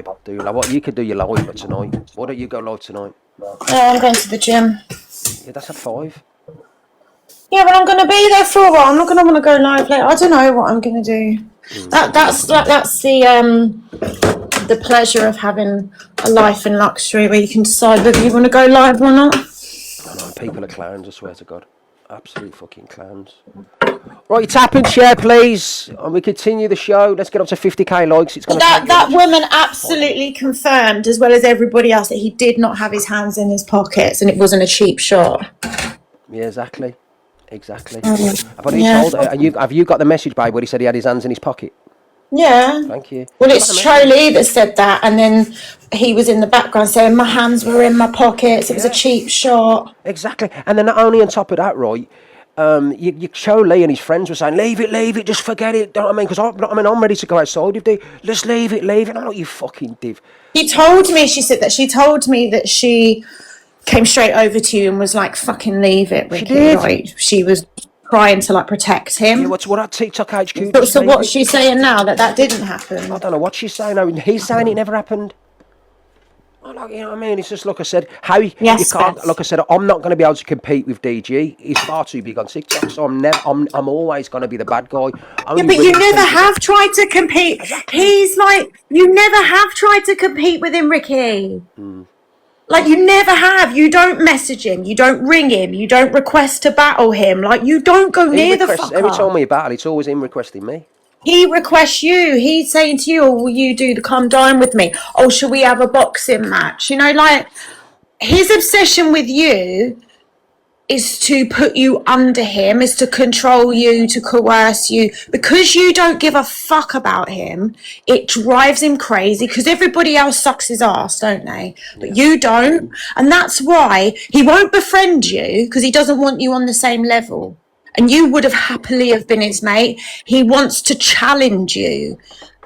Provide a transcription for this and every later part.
babe. Do what you could do your live but tonight. Why don't you go live tonight? Oh, I'm going to the gym. Yeah, that's at 5. Yeah, but I'm going to be there for a while. I'm not going to want to go live later. I don't know what I'm going to do. That's the pleasure of having a life in luxury where you can decide whether you want to go live or not. I know, people are clowns, I swear to God. Absolute fucking clowns. Right, tap and share, please. And we continue the show. Let's get up to 50k likes. It's going to that woman absolutely confirmed, as well as everybody else, that he did not have his hands in his pockets and it wasn't a cheap shot. Yeah, exactly. Have you got the message, babe, where he said he had his hands in his pocket? Yeah. Thank you. Well, it's Charlie that said that, and then he was in the background saying my hands were in my pockets. It was a cheap shot. Exactly. And then not only on top of that, right, you show Lee and his friends were saying, leave it, just forget it. You know what I mean? Because I'm ready to go outside with you. Just leave it. I'm like, you fucking div. She told me that she came straight over to you and was like, fucking leave it, Ricky. She did. Like, she was trying to like protect him. Yeah, what at TikTok HQ? So what's she saying now that didn't happen? I don't know what she's saying. He's saying it never happened. You know what I mean? It's just like I said, you can't. Like I said, I'm not going to be able to compete with DG. He's far too big on TikTok, so I'm always going to be the bad guy. Yeah, but you never have tried to compete. Exactly. He's like, you never have tried to compete with him, Ricky. Like, you never have. You don't message him. You don't ring him. You don't request to battle him. Like, you don't go near the fucker. Every time we battle, it's always him requesting me. He requests you. He's saying to you, oh, will you do the come dine with me? Oh, shall we have a boxing match? You know, like, his obsession with you is to put you under him, is to control you, to coerce you. Because you don't give a fuck about him, it drives him crazy, because everybody else sucks his ass, don't they? But you don't. And that's why he won't befriend you, because he doesn't want you on the same level. And you would have happily have been his mate. He wants to challenge you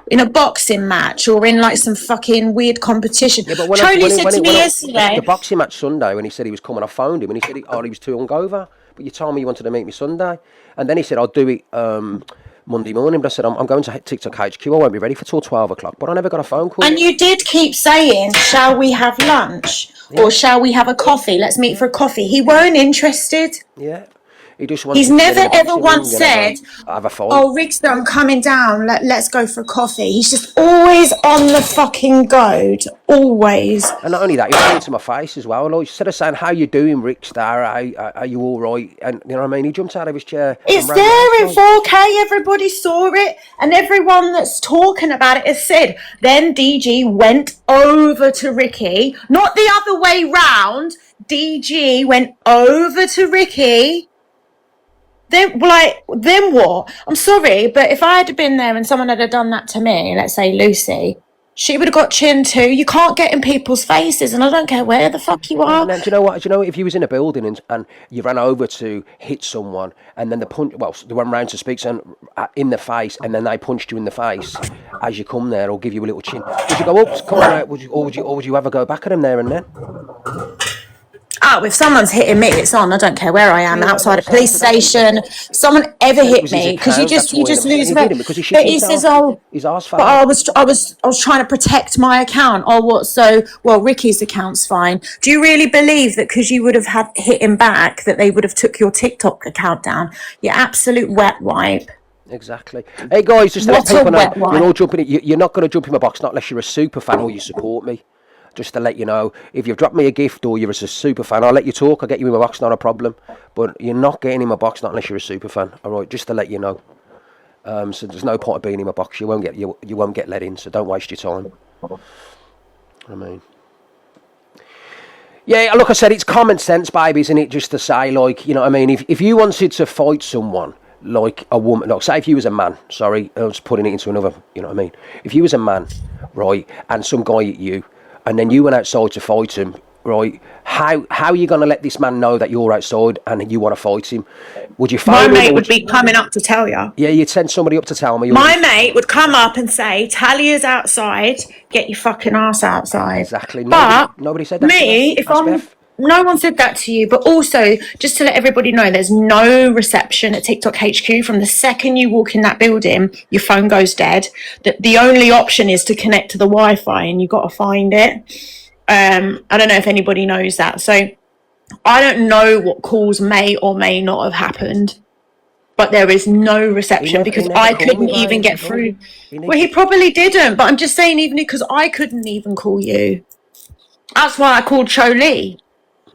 in a boxing match or in like some fucking weird competition. Yeah, but Charlie said to me yesterday, the boxing match Sunday, when he said he was coming, I phoned him and he said he was too hungover. But you told me you wanted to meet me Sunday, and then he said I'll do it Monday morning. But I said I'm going to TikTok HQ. I won't be ready for till 12 o'clock. But I never got a phone call. And you did keep saying, "Shall we have lunch or shall we have a coffee? Let's meet for a coffee." He weren't interested. Yeah. He's never ever once said, have a fight. "Oh, Rickster, I'm coming down. Let's go for a coffee." He's just always on the fucking goad, always. And not only that, he was saying to my face as well. Like, instead of saying, "How you doing, Rickster? Are you all right?" And you know what I mean, he jumped out of his chair. It's there in 4K. Everybody saw it, and everyone that's talking about it has said. Then DG went over to Ricky, not the other way round. DG went over to Ricky. Then what? I'm sorry, but if I had been there and someone had done that to me, let's say Lucy, she would have got chin too. You can't get in people's faces, and I don't care where the fuck you are. And then, do you know what? If you was in a building and you ran over to hit someone, and then they went round to speak in the face, and then they punched you in the face as you come there, or give you a little chin, would you go up, come on out, or would you ever go back at them there and then? Oh, if someone's hitting me, it's on. I don't care where I am, outside a police station. Someone ever hit me, because you just lose. But he says, "Oh, but I was trying to protect my account." Oh, what? So, well, Ricky's account's fine. Do you really believe that because you would have had hit him back, that they would have took your TikTok account down? You absolute wet wipe. Exactly. Hey guys, just to let people know, you're all jumping. You're not going to jump in my box, not unless you're a super fan or you support me. Just to let you know, if you've dropped me a gift or you're a super fan, I'll let you talk. I'll get you in my box, not a problem. But you're not getting in my box, not unless you're a super fan. All right, just to let you know. So there's no point of being in my box. You won't get let in. So don't waste your time. I mean, yeah. Look, I said it's common sense, baby, isn't it? Just to say, like, you know what I mean? If you wanted to fight someone, like a woman, like say if you was a man, sorry, I was putting it into another, you know what I mean? If you was a man, right, and some guy hit you, and then you went outside to fight him, right? How are you going to let this man know that you're outside and you want to fight him? Would you phone him? My mate would be coming up to tell you. Yeah, you'd send somebody up to tell me. My mate would come up and say, "Talia's outside. Get your fucking ass outside." Exactly. But nobody said that. Me, if I'm no one said that to you. But also, just to let everybody know, there's no reception at TikTok HQ. From the second you walk in that building, your phone goes dead. The only option is to connect to the Wi-Fi, and you've got to find it. I don't know if anybody knows that. So I don't know what calls may or may not have happened, but there is no reception because I couldn't even get through. Well, he probably didn't, but I'm just saying, even because I couldn't even call you. That's why I called Cho Lee,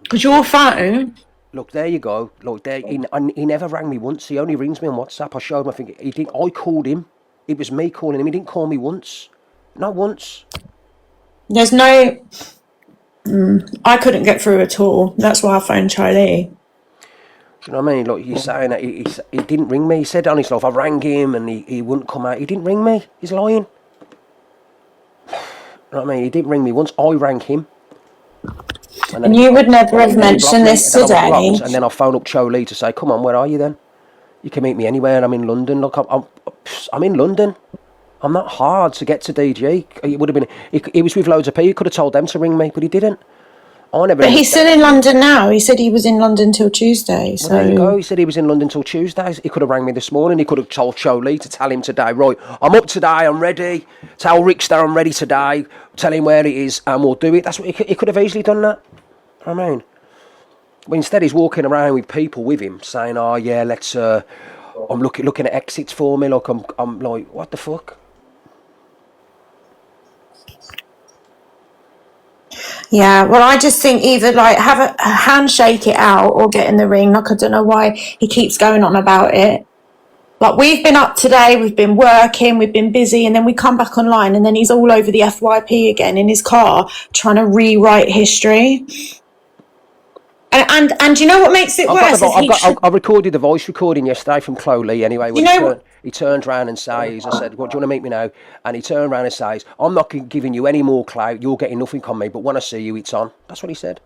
because your phone. Look, there you go. Look, there. He never rang me once. He only rings me on WhatsApp. I showed him. I think I called him. It was me calling him. He didn't call me once. Not once. There's no. I couldn't get through at all. That's why I phoned Cho Lee. Do you know what I mean? Look, he's saying that he didn't ring me. He said on his life, I rang him and he wouldn't come out. He didn't ring me. He's lying. You know what I mean? He didn't ring me once. I rang him. And you would never have mentioned this today. And then I phoned up Cho Lee to say, come on, where are you then? You can meet me anywhere. I'm in London. Look, I'm in London. I'm not hard to get to DG. It would have been. He was with loads of people. He could have told them to ring me, but he didn't. But he's still in London now. He said he was in London till Tuesday. So there you go. He said he was in London till Tuesday. He could have rang me this morning. He could have told Cho Lee to tell him today, right, I'm up today, I'm ready. Tell Rickster I'm ready today. Tell him where it is and we'll do it. That's what he could have easily done that. I mean, but instead he's walking around with people with him saying, oh yeah, let's, I'm looking at exits for me. Look, I'm like, what the fuck? yeah, well, I just think either like have a handshake it out or get in the ring. Like, I don't know why he keeps going on about it. Like, we've been up today, we've been working, we've been busy, and then we come back online and then he's all over the FYP again in his car trying to rewrite history. And you know what makes it worse? I recorded the voice recording yesterday from Chloe Lee anyway. When he turned around and says, I said, what, do you want to meet me now? And he turned around and says, I'm not giving you any more clout. You're getting nothing on me. But when I see you, it's on. That's what he said.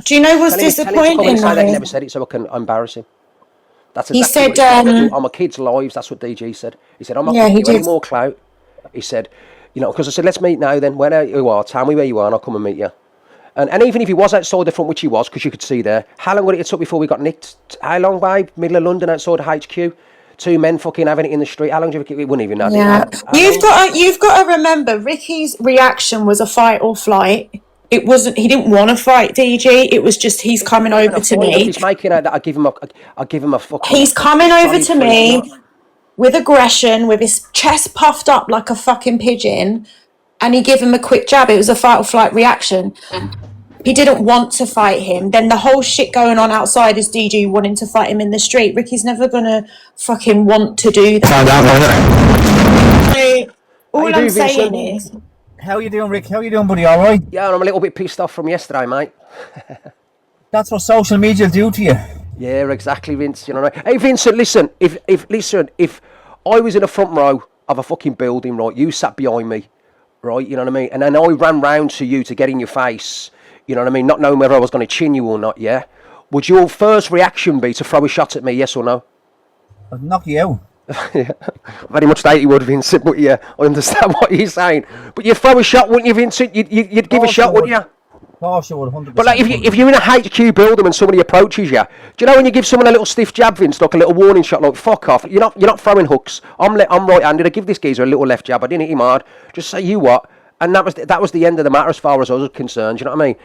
Do you know what's disappointing? Tell him he never said it so I can embarrass him. That's exactly he said, what he said. On my kids' lives, that's what DG said. He said, I'm not giving you any more clout. He said, you know, because I said, let's meet now then. Where you are, tell me where you are and I'll come and meet you. And even if he was outside the front, which he was, because you could see there, how long would it have took before we got nicked? How long, babe? Middle of London, outside the HQ? Two men fucking having it in the street. How long do you think? We wouldn't even know. Yeah. You've got to remember, Ricky's reaction was a fight or flight. It wasn't. He didn't want to fight DG. It was just he's coming over to me. He's making out that I give him a fucking. He's coming over to me with aggression, with his chest puffed up like a fucking pigeon, and he gave him a quick jab. It was a fight or flight reaction. He didn't want to fight him. Then the whole shit going on outside is DG wanting to fight him in the street. Ricky's never gonna fucking want to do that. So, all I'm saying is, how you doing, Rick? How you doing, buddy? All right? Yeah, I'm a little bit pissed off from yesterday, mate. That's what social media do to you. Yeah, exactly, Vince. You know what I mean? Hey, Vincent, listen. If I was in the front row of a fucking building, right, you sat behind me, right, you know what I mean, and then I ran round to you to get in your face, you know what I mean, not knowing whether I was going to chin you or not, yeah? Would your first reaction be to throw a shot at me, yes or no? I'd knock you out. Yeah, very much that you would, Vincent, but yeah, I understand what you're saying. But you'd throw a shot, wouldn't you, Vincent? You'd give a shot, wouldn't you? Of course you would, 100%. But like, if you're in a HQ building and somebody approaches you, do you know when you give someone a little stiff jab, Vince, like a little warning shot, like fuck off? You're not throwing hooks. I'm right-handed. I give this geezer a little left jab. I didn't hit him hard. Just say, you what? And that was the end of the matter as far as I was concerned. You know what I mean?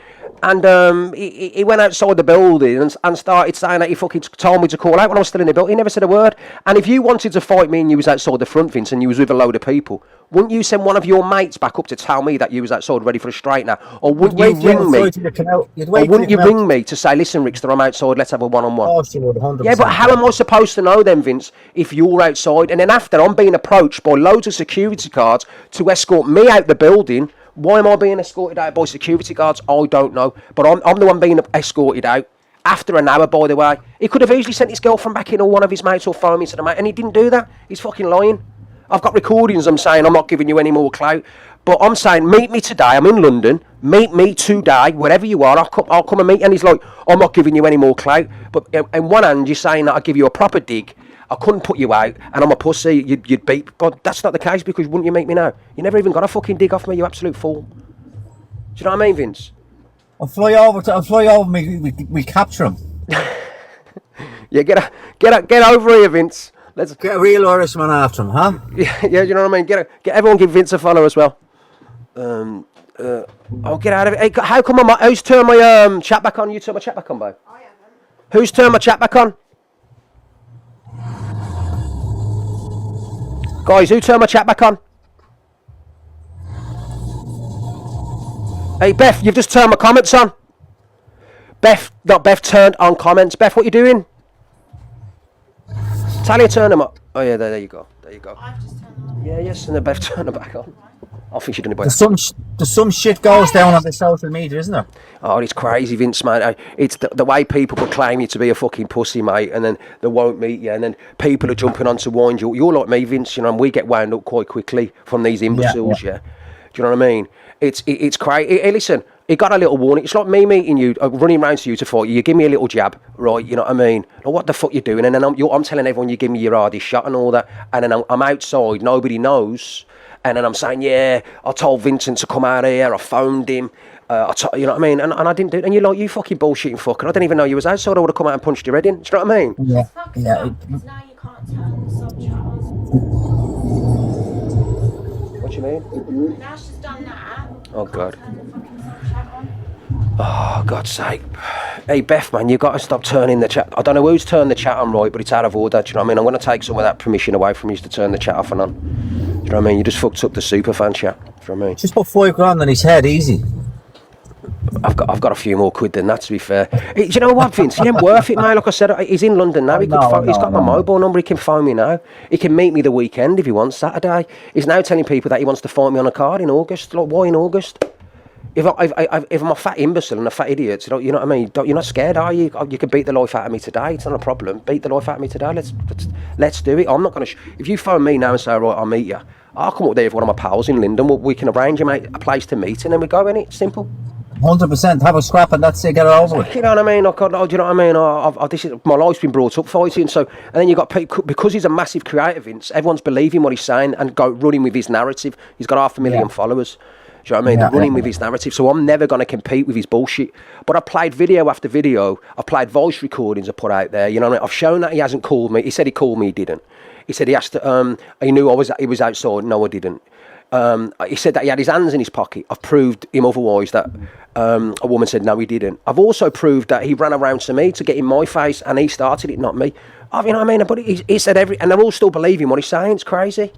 And he went outside the building and started saying that he fucking told me to call out when I was still in the building. He never said a word. And if you wanted to fight me and you was outside the front, Vince, and you was with a load of people, wouldn't you send one of your mates back up to tell me that you was outside ready for a straightener? Or wouldn't you ring me? Or wouldn't you ring me to say, listen, Rickster, I'm outside, let's have a one-on-one? Oh, she would, 100%. Yeah, but how am I supposed to know then, Vince, if you're outside? And then after, I'm being approached by loads of security guards to escort me out the building. Why am I being escorted out by security guards? I don't know. But I'm the one being escorted out. After an hour, by the way. He could have easily sent his girlfriend back in or one of his mates or phone me to the mate. And he didn't do that. He's fucking lying. I've got recordings. I'm saying I'm not giving you any more clout. But I'm saying, meet me today. I'm in London. Meet me today, wherever you are. I'll come and meet you. And he's like, I'm not giving you any more clout. But in one hand, you're saying that I'll give you a proper dig. I couldn't put you out, and I'm a pussy, you'd beat. But that's not the case, because wouldn't you meet me now? You never even got a fucking dig off me, you absolute fool. Do you know what I mean, Vince? I'll fly over. We capture him. Yeah, get over here, Vince. Let's Get a real Irishman after him, huh? yeah, you know what I mean. Get everyone, give Vince a follow as well. I'll get out of it. Hey, how come who's turned my chat back on? You turned my chat back on, babe? I haven't. Who's turned my chat back on? Guys, who turned my chat back on? Hey, Beth, you've just turned my comments on. Beth turned on comments. Beth, what you doing? Talia, turn them up. Oh yeah, there you go. I've just turned them on. Yeah, yes, and then Beth turned them back on. I think she's done it by There's some shit goes down on the social media, isn't there? Oh, it's crazy, Vince, man. It's the way people proclaim you to be a fucking pussy, mate, and then they won't meet you, and then people are jumping on to wind you. You're like me, Vince, you know, and we get wound up quite quickly from these imbeciles, yeah. Do you know what I mean? It's crazy. Hey, listen, it got a little warning. It's like me meeting you, running around to you to fight you. You give me a little jab, right? You know what I mean? Like, what the fuck you doing? And then I'm telling everyone you give me your hardest shot and all that, and then I'm outside, nobody knows. And then I'm saying, yeah, I told Vincent to come out here. I phoned him. You know what I mean? And I didn't do it. And you're like, you fucking bullshitting fucker. I didn't even know you was outside. I would have come out and punched your head in. Do you know what I mean? Yeah. Because now you can't turn the sub chat on. What do you mean? Now she's done that. Oh, God. Turn the fucking sub chat on. Oh, God's sake. Hey, Beth, man, you got to stop turning the chat. I don't know who's turned the chat on right, but it's out of order. Do you know what I mean? I'm going to take some of that permission away from you to turn the chat off and on. Do you know what I mean? You just fucked up the superfan chat. Do you know what I mean? Just put £5,000 on his head, easy. I've got a few more quid than that, to be fair. Hey, do you know what, Vince? He ain't worth it, mate. Like I said, he's in London now. He's got my mobile number. He can phone me now. He can meet me the weekend if he wants, Saturday. He's now telling people that he wants to fight me on a card in August. Like, why in August? If I'm a fat imbecile and a fat idiot, you know what I mean? You're not scared, are you? You can beat the life out of me today. It's not a problem. Beat the life out of me today. Let's do it. I'm not going to... If you phone me now and say, right, I'll meet you, I'll come up there with one of my pals in Linden. We can arrange a place to meet and then we go in it. Simple. 100%. Have a scrap and that's it. Get it over with. You know what I mean? Do you know what I mean? My life's been brought up fighting. So, and then you got people, because he's a massive creator, Vince. Everyone's believing what he's saying and running with his narrative. He's got 500,000 followers. Do you know what I mean? They're running with his narrative. So I'm never going to compete with his bullshit. But I played video after video. I've played voice recordings I put out there. You know what I mean? I've shown that he hasn't called me. He said he called me. He didn't. He said he asked. He knew he was outside. No, I didn't. He said that he had his hands in his pocket. I've proved him otherwise. That a woman said no, he didn't. I've also proved that he ran around to me to get in my face, and he started it, not me. You know what I mean? But he said and they're all still believing what he's saying. It's crazy.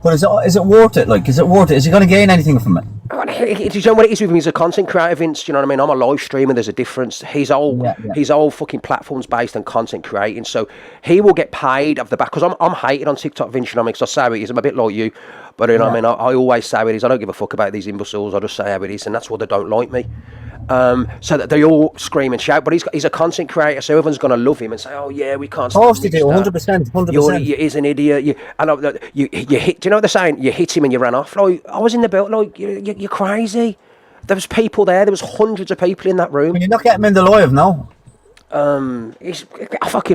But is it worth it? Like, is it worth it? Is he going to gain anything from it? You know what it is with him? He's a content creator, Vince. Do you know what I mean? I'm a live streamer. There's a difference. His whole fucking platform's based on content creating. So he will get paid off the back. Because I'm hated on TikTok, Vince. You know what I mean? Because I say how it is. I'm a bit like you. But you know what I mean? I always say how it is. I don't give a fuck about these imbeciles. I just say how it is. And that's why they don't like me. So that they all scream and shout. But he's a content creator. So everyone's going to love him and say, oh, yeah, we can't... Of course they do. 100%. 100%. He's an idiot. You hit... Do you know what they're saying? You hit him and you ran off. Like, I was in the belt. Like, you're crazy. There was people there. There was hundreds of people in that room. Can you not get him in the live, no? I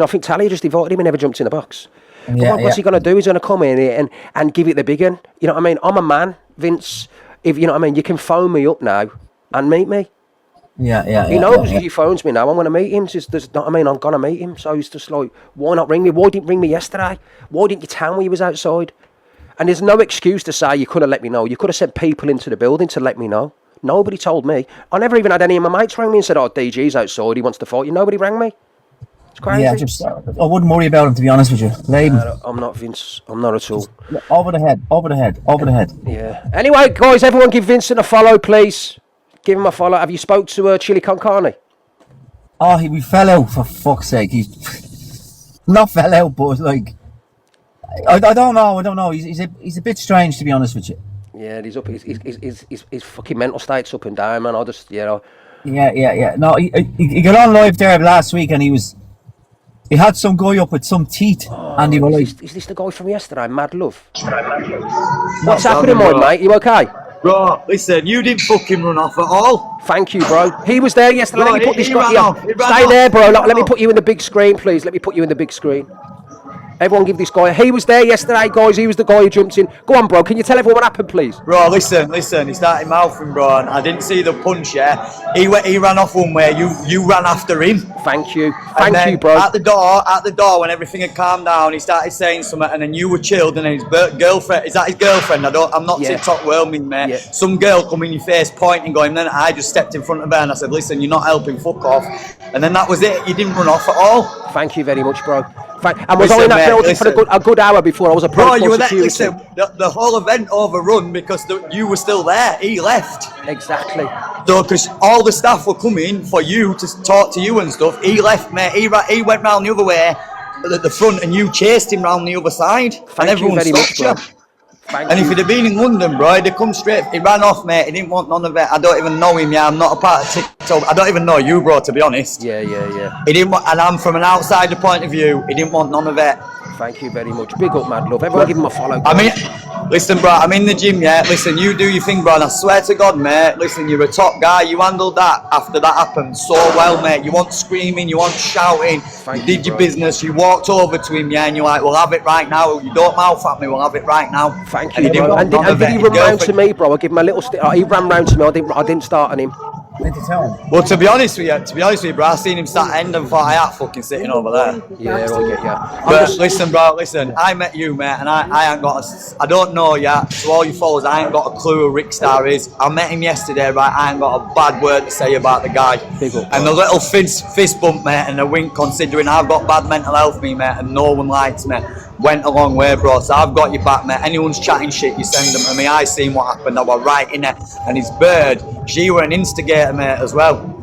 think Talia just invited him and never jumped in the box. What's he going to do? He's going to come in and give it the big one. You know what I mean? I'm a man, Vince. If you know what I mean, you can phone me up now and meet me. He knows if he phones me now, I'm going to meet him. I'm going to meet him. So he's just like, why not ring me? Why didn't you ring me yesterday? Why didn't you tell me you was outside? And there's no excuse to say you could have let me know. You could have sent people into the building to let me know. Nobody told me. I never even had any of my mates ring me and said, oh, DG's outside, he wants to fight you. Nobody rang me. It's crazy. Yeah, I wouldn't worry about him, to be honest with you. I'm not, Vince. I'm not at all. Over the head. Yeah. Anyway, guys, everyone give Vincent a follow, please. Give him a follow. Have you spoke to Chili Con Carne? Oh, we fell out, for fuck's sake. Not fell out, but like... I don't know. He's a bit strange, to be honest with you. Yeah, he's up. His fucking mental state's up and down, man. I just, you know... Yeah. No, he got on live there last week and he had some guy up with some teeth, and he was like... Is this the guy from yesterday, Mad Love? What's happening, mate? You okay? Bro, listen, you didn't fucking run off at all. Thank you, bro. He was there yesterday. Bro, let me put this he guy ran here. off. He ran Stay off. there, bro. Let me put you in the big screen, please. Let me put you in the big screen. Everyone give this guy. He was there yesterday, guys. He was the guy who jumped in. Go on, bro. Can you tell everyone what happened, please? Bro, listen. He started mouthing, bro, and I didn't see the punch yet. He ran off one way. You ran after him. Thank you. And Thank then you, bro. At the door, when everything had calmed down, he started saying something, and then you were chilled, and then his girlfriend, is that his girlfriend? I'm not Yeah. TikTok world, mate. Yeah. Some girl come in your face pointing, going, then I just stepped in front of her, and I said, listen, you're not helping, fuck off. And then that was it. You didn't run off at all. Thank you very much, bro. And was I Listen, in that mate, building for listen. a good hour before I was Bro, approached you by were there. security? Listen, the whole event overrun because you were still there. He left. Exactly. So, because all the staff were coming for you to talk to you and stuff, he left, mate. He went round the other way at the front, and you chased him round the other side. Thank and you everyone very much, stopped bro. you. Thank And you. if he'd have been in London, bro, he'd have come straight. He ran off, mate. He didn't want none of it. I don't even know him. Yeah, I'm not a part of TikTok. I don't even know you, bro. To be honest. Yeah. He didn't want, and I'm from an outsider point of view. He didn't want none of it. Thank you very much. Big up, Mad Love. Everyone give him a follow. I mean, listen, bro, I'm in the gym, yeah. Listen, you do your thing, bro, and I swear to God, mate, listen, you're a top guy. You handled that after that happened so well, mate. You weren't screaming, you weren't shouting. Thank You did you, your bro. business. You walked over to him, yeah, and you're like, we'll have it right now. You don't mouth at me, we'll have it right now. Thank And you, he didn't bro. want And did, none and of did it. he His run round to girlfriend- me, bro? I give him a little stick. He ran round to me. I didn't start on him. When to tell him? Well, to be honest with you, bro, I seen him sat end and thought I ain't fucking sitting over there. Yeah, I get ya. But listen, bro, listen. I met you, mate, and I ain't got I don't know yet. To all you followers, I ain't got a clue who Rick Star is. I met him yesterday, right? I ain't got a bad word to say about the guy. Big up, And bro. the little fist bump, mate, and a wink, considering I've got bad mental health, me, mate, and no one likes me, went a long way, bro. So I've got your back, mate. Anyone's chatting shit, you send them to me. I seen what happened. I was right in it. And his bird, she were an instigator, mate, as well.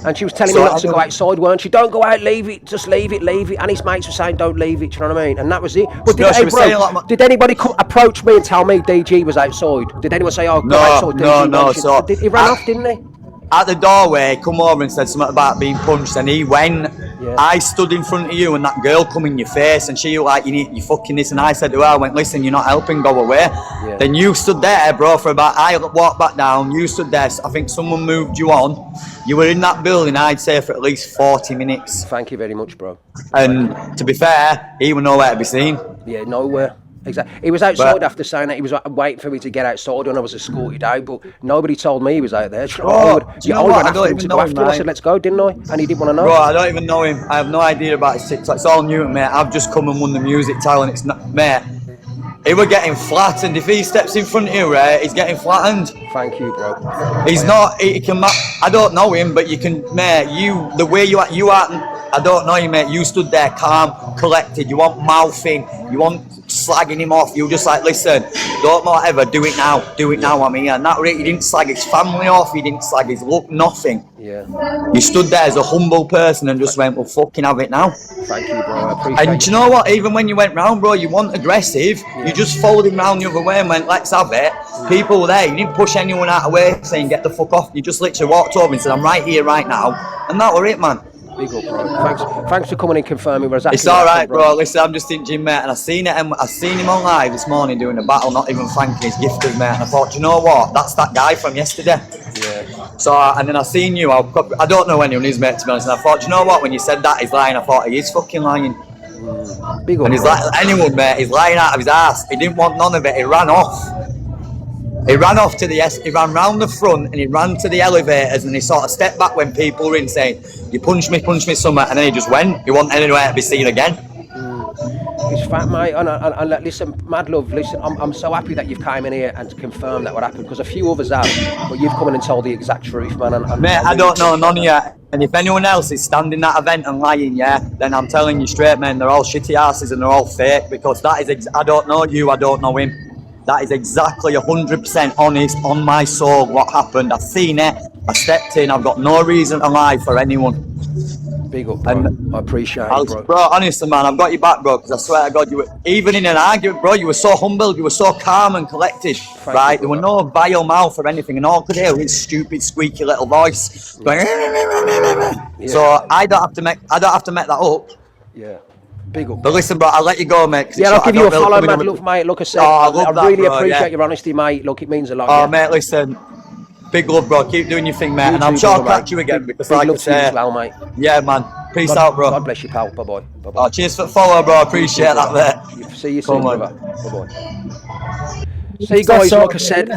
And she was telling So me I not to go don't- outside, weren't she? Don't go out, leave it, just leave it. And his mates were saying, don't leave it, do you know what I mean? And that was it. But No, she was saying a lot more- did anybody approach me and tell me DG was outside? Did anyone say, oh, go No, outside, DG? no, mentioned-" so- He ran off, didn't he? At the doorway, he come over and said something about being punched, and he went. Yeah. I stood in front of you, and that girl come in your face, and she was like, you fucking this, and I said to her, I went, listen, you're not helping, go away. Yeah. Then you stood there, bro, for about, I walked back down, you stood there, I think someone moved you on. You were in that building, I'd say, for at least 40 minutes. Thank you very much, bro. And to be fair, he was nowhere to be seen. Yeah, nowhere. Exactly. He was outside But- after saying that he was waiting for me to get outside and I was escorted out, but nobody told me he was out there. Oh, do you know I what? went I after don't him even to know go him, after him. I mate. said, let's go, didn't I? And he didn't want to know. Bro, I don't even know him. I have no idea about his TikTok. It's all new to me. I've just come and won the music talent. It's not, mate. He were getting flattened. If he steps in front of you, right, he's getting flattened. Thank you, bro. He's not. He can. I don't know him, but you can, mate. You, the way you aren't. I don't know you, mate. You stood there, calm, collected. You want mouthing. You want slagging him off. You were just like, listen, don't know whatever. Do it now. Do it now. I'm here. And that really, he didn't slag his family off. He didn't slag his look. Nothing. Yeah. You stood there as a humble person and just went, well, fucking have it now. Thank you, bro. I appreciate And do you know what? Even when you went round, bro, you weren't aggressive. You just followed him round the other way and went, let's have it. People were there. You didn't push anyone out of the way saying, get the fuck off. You just literally walked over and said, I'm right here, right now. And that were it, man. Big up, bro. Thanks for coming and confirming where exactly It's all what right, happened, bro. Listen, I'm just in gym, mate, and I seen him on live this morning doing a battle, not even thanking his gifters, mate. And I thought, do you know what? That's that guy from yesterday. Yeah. So, and then I seen you. I don't know anyone is, mate, to be honest. And I thought, do you know what? When you said that, he's lying. I thought he is fucking lying. Big up, And he's bro. like anyone, mate. He's lying out of his ass. He didn't want none of it. He ran off. He ran off to he ran round the front and he ran to the elevators and he sort of stepped back when people were in saying, you punch me, something, and then he just went. He wasn't anywhere to be seen again. It's fat, mate. And listen, Mad Love, listen, I'm so happy that you've come in here and confirmed that what happened, because a few others have, but you've come in and told the exact truth, man. And Mate, I don't know none of you. And if anyone else is standing that event and lying, yeah, then I'm telling you straight, man, they're all shitty asses and they're all fake, because that is, I don't know you, I don't know him. That is exactly 100% honest on my soul what happened. I've seen it, I stepped in, I've got no reason to lie for anyone. big up, bro. And I appreciate it, Bro, honestly, man, I've got your back, bro, because I swear to God, you were, even in an argument, bro, you were so humble, you were so calm and collected, right? you, There were bro. no vile mouth or anything, and all I could hear was his stupid, squeaky little voice going. So I don't have to make that up. Yeah. Big up. But listen, bro, I'll let you go, mate. 'cause Yeah, it's I'll give I you a don't really follow, come in Mad with- Love, mate. Like I said, Oh, I I love that, really bro, appreciate yeah. your honesty, mate. Look, it means a lot. Oh, yeah. mate, listen. Big love, bro. Keep doing your thing, mate. And I'm too, sure I'll brother, catch you again because, Big like I love to you say, as well, mate. yeah, man. Peace out, bro. God bless you, pal. Bye-bye. Bye-bye. Oh, cheers for the follow, bro. I appreciate that, mate. See you soon, Come on. brother. Bye-bye. See, guys, like I said,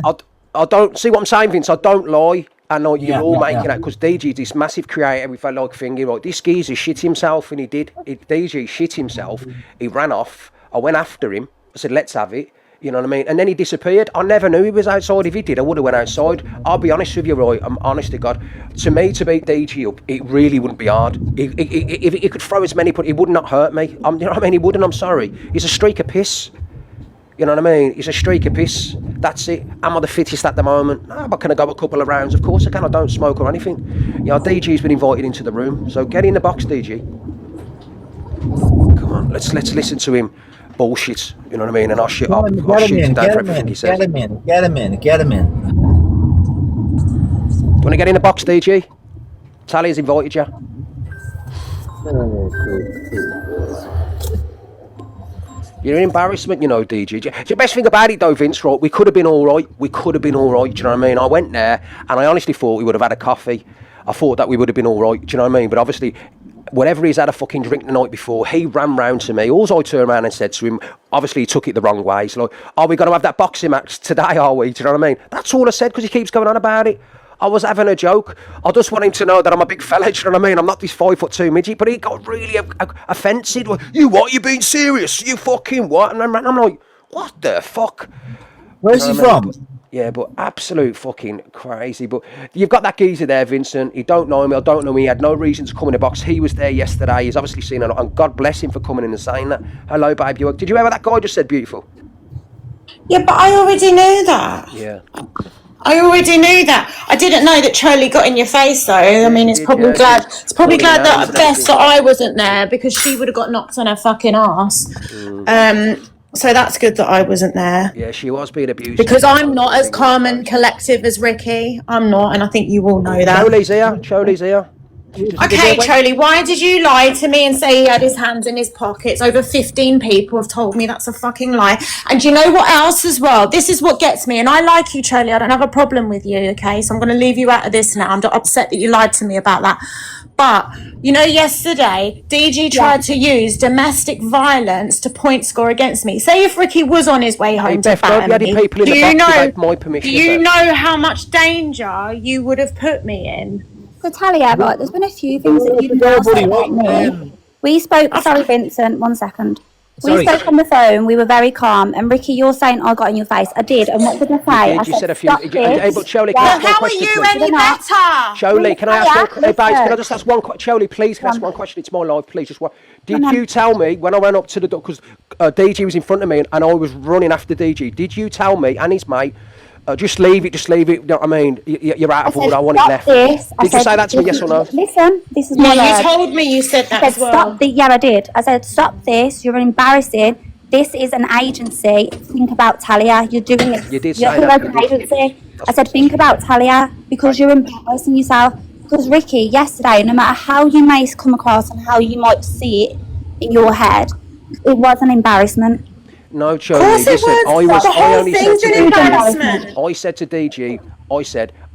I don't see what I'm saying, Vince. I don't lie. I know you're all making that because DG, this massive creator with a like thingy, right? This geezer shit himself, and he did. DG shit himself. He ran off. I went after him. I said, let's have it. You know what I mean? And then he disappeared. I never knew he was outside. If he did, I would have went outside. I'll be honest with you, Roy. I'm honest to God. To me, to beat DG up, it really wouldn't be hard. If he could throw as many, but it would not hurt me. You know what I mean? He wouldn't. I'm sorry. He's a streak of piss. You know what I mean? He's a streak of piss. That's it. Am I the fittest at the moment? No, but can I go a couple of rounds? Of course I can. I don't smoke or anything. You know, DG's been invited into the room. So get in the box, DG. Come on, let's listen to him bullshit. You know what I mean? And I'll shoot him down for everything he says. Get him in. Do you want to get in the box, DG? Tally's invited you. You're an embarrassment, you know, DG. The best thing about it, though, Vince, right, we could have been all right. Do you know what I mean? I went there, and I honestly thought we would have had a coffee. I thought that we would have been all right, do you know what I mean? But obviously, whatever he's had a fucking drink the night before, he ran round to me. All I turned around and said to him, obviously he took it the wrong way. He's like, are we going to have that boxing match today, are we? Do you know what I mean? That's all I said, because he keeps going on about it. I was having a joke. I just want him to know that I'm a big fella, do you know what I mean? I'm not this 5'2" midget, but he got really offended. You what? You being serious? You fucking what? And I'm like, what the fuck? Where's he from? Yeah, but absolute fucking crazy. But you've got that geezer there, Vincent. He don't know him. I don't know him. He had no reason to come in the box. He was there yesterday. He's obviously seen a lot. And God bless him for coming in and saying that. Hello, babe. Did you ever? That guy just said beautiful. Yeah, but I already knew that. Yeah. I already knew that. I didn't know that Charlie got in your face, though. I mean, it's probably glad that Bess that I wasn't there, because she would have got knocked on her fucking ass. So that's good that I wasn't there. Yeah, she was being abused. Because I'm not as calm and collective as Ricky. I'm not, and I think you all know that. Charlie's here. Okay, Charlie, why did you lie to me and say he had his hands in his pockets? Over 15 people have told me that's a fucking lie. And you know what else as well? This is what gets me. And I like you, Charlie. I don't have a problem with you, okay? So I'm going to leave you out of this now. I'm not upset that you lied to me about that. But, you know, yesterday, DG tried to use domestic violence to point score against me. Say if Ricky was on his way home to batter me, do you know how much danger you would have put me in? So Talia, right, there's been a few things that you've now said about me. We spoke, sorry Vincent, 1 second. We spoke on the phone, we were very calm, and Ricky, you're saying I got in your face. I did, and what did I say? You said a few. Hey, but Charlie, can I ask one How are question, you please? any better? Charlie, can I ask one? Hey, babes, can I just ask one question? Charlie, please, can I ask one question? It's my life, please. Just one. Did you tell me when I ran up to the door, because DG was in front of me and I was running after DG, did you tell me and his mate, just leave it, you know what I mean? You're out of order, I want it left. Did you say that to me, yes or no? Listen, this is my word. You told me you said that as well. Yeah, I did. I said, stop this, you're embarrassing. This is an agency. Think about Talia. You're doing it. You did say that. An agency. I said, think about Talia, because you're embarrassing yourself. Because Ricky, yesterday, no matter how you may come across and how you might see it in your head, it was an embarrassment. No, Charlie, listen, I said to DG, are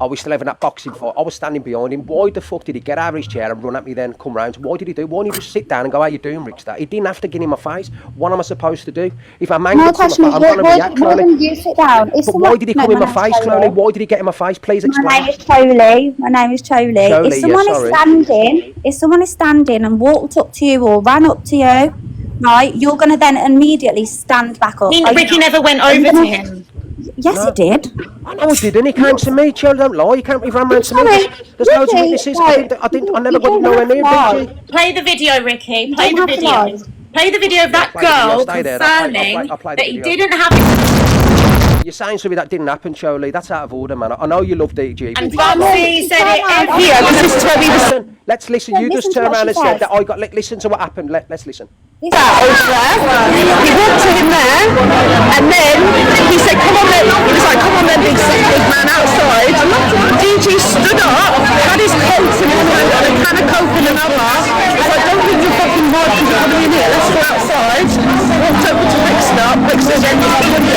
we still having that boxing fight? I was standing behind him. Why the fuck did he get out of his chair and run at me then, come round? Why did he do? Why didn't he just sit down and go, how you doing, Rich? That he didn't have to get in my face. What am I supposed to do? If I'm angry, I'm going to react, Chloe. You sit down. But why did he come in my face, Chloe? Why did he get in my face? Please explain. My name is Chloe. If someone is standing and walked up to you or ran up to you, right, you're going to then immediately stand back up. Ricky never went over to him. Yes, he did. No, he didn't. He came to me. Charlie, don't lie. He ran round to me. There's loads of witnesses. I never got nowhere near DG. Play the video, Ricky. Play the video. Play the video of that girl confirming that he didn't have... You're saying something that didn't happen, Charlie. That's out of order, man. I know you love DG. And Bumsy said it every... Let's listen. You just turned around and said that I got... Listen to what happened. Let's listen. He walked to him there, and then he said, come on then, he was like, come on then, big man outside. DG stood up, had his coat in his hand, and a can of coke in another. I was like, don't think you're fucking hard because you're coming in here, let's go outside. Walked over to Rick's up, Rick said, yeah, you're in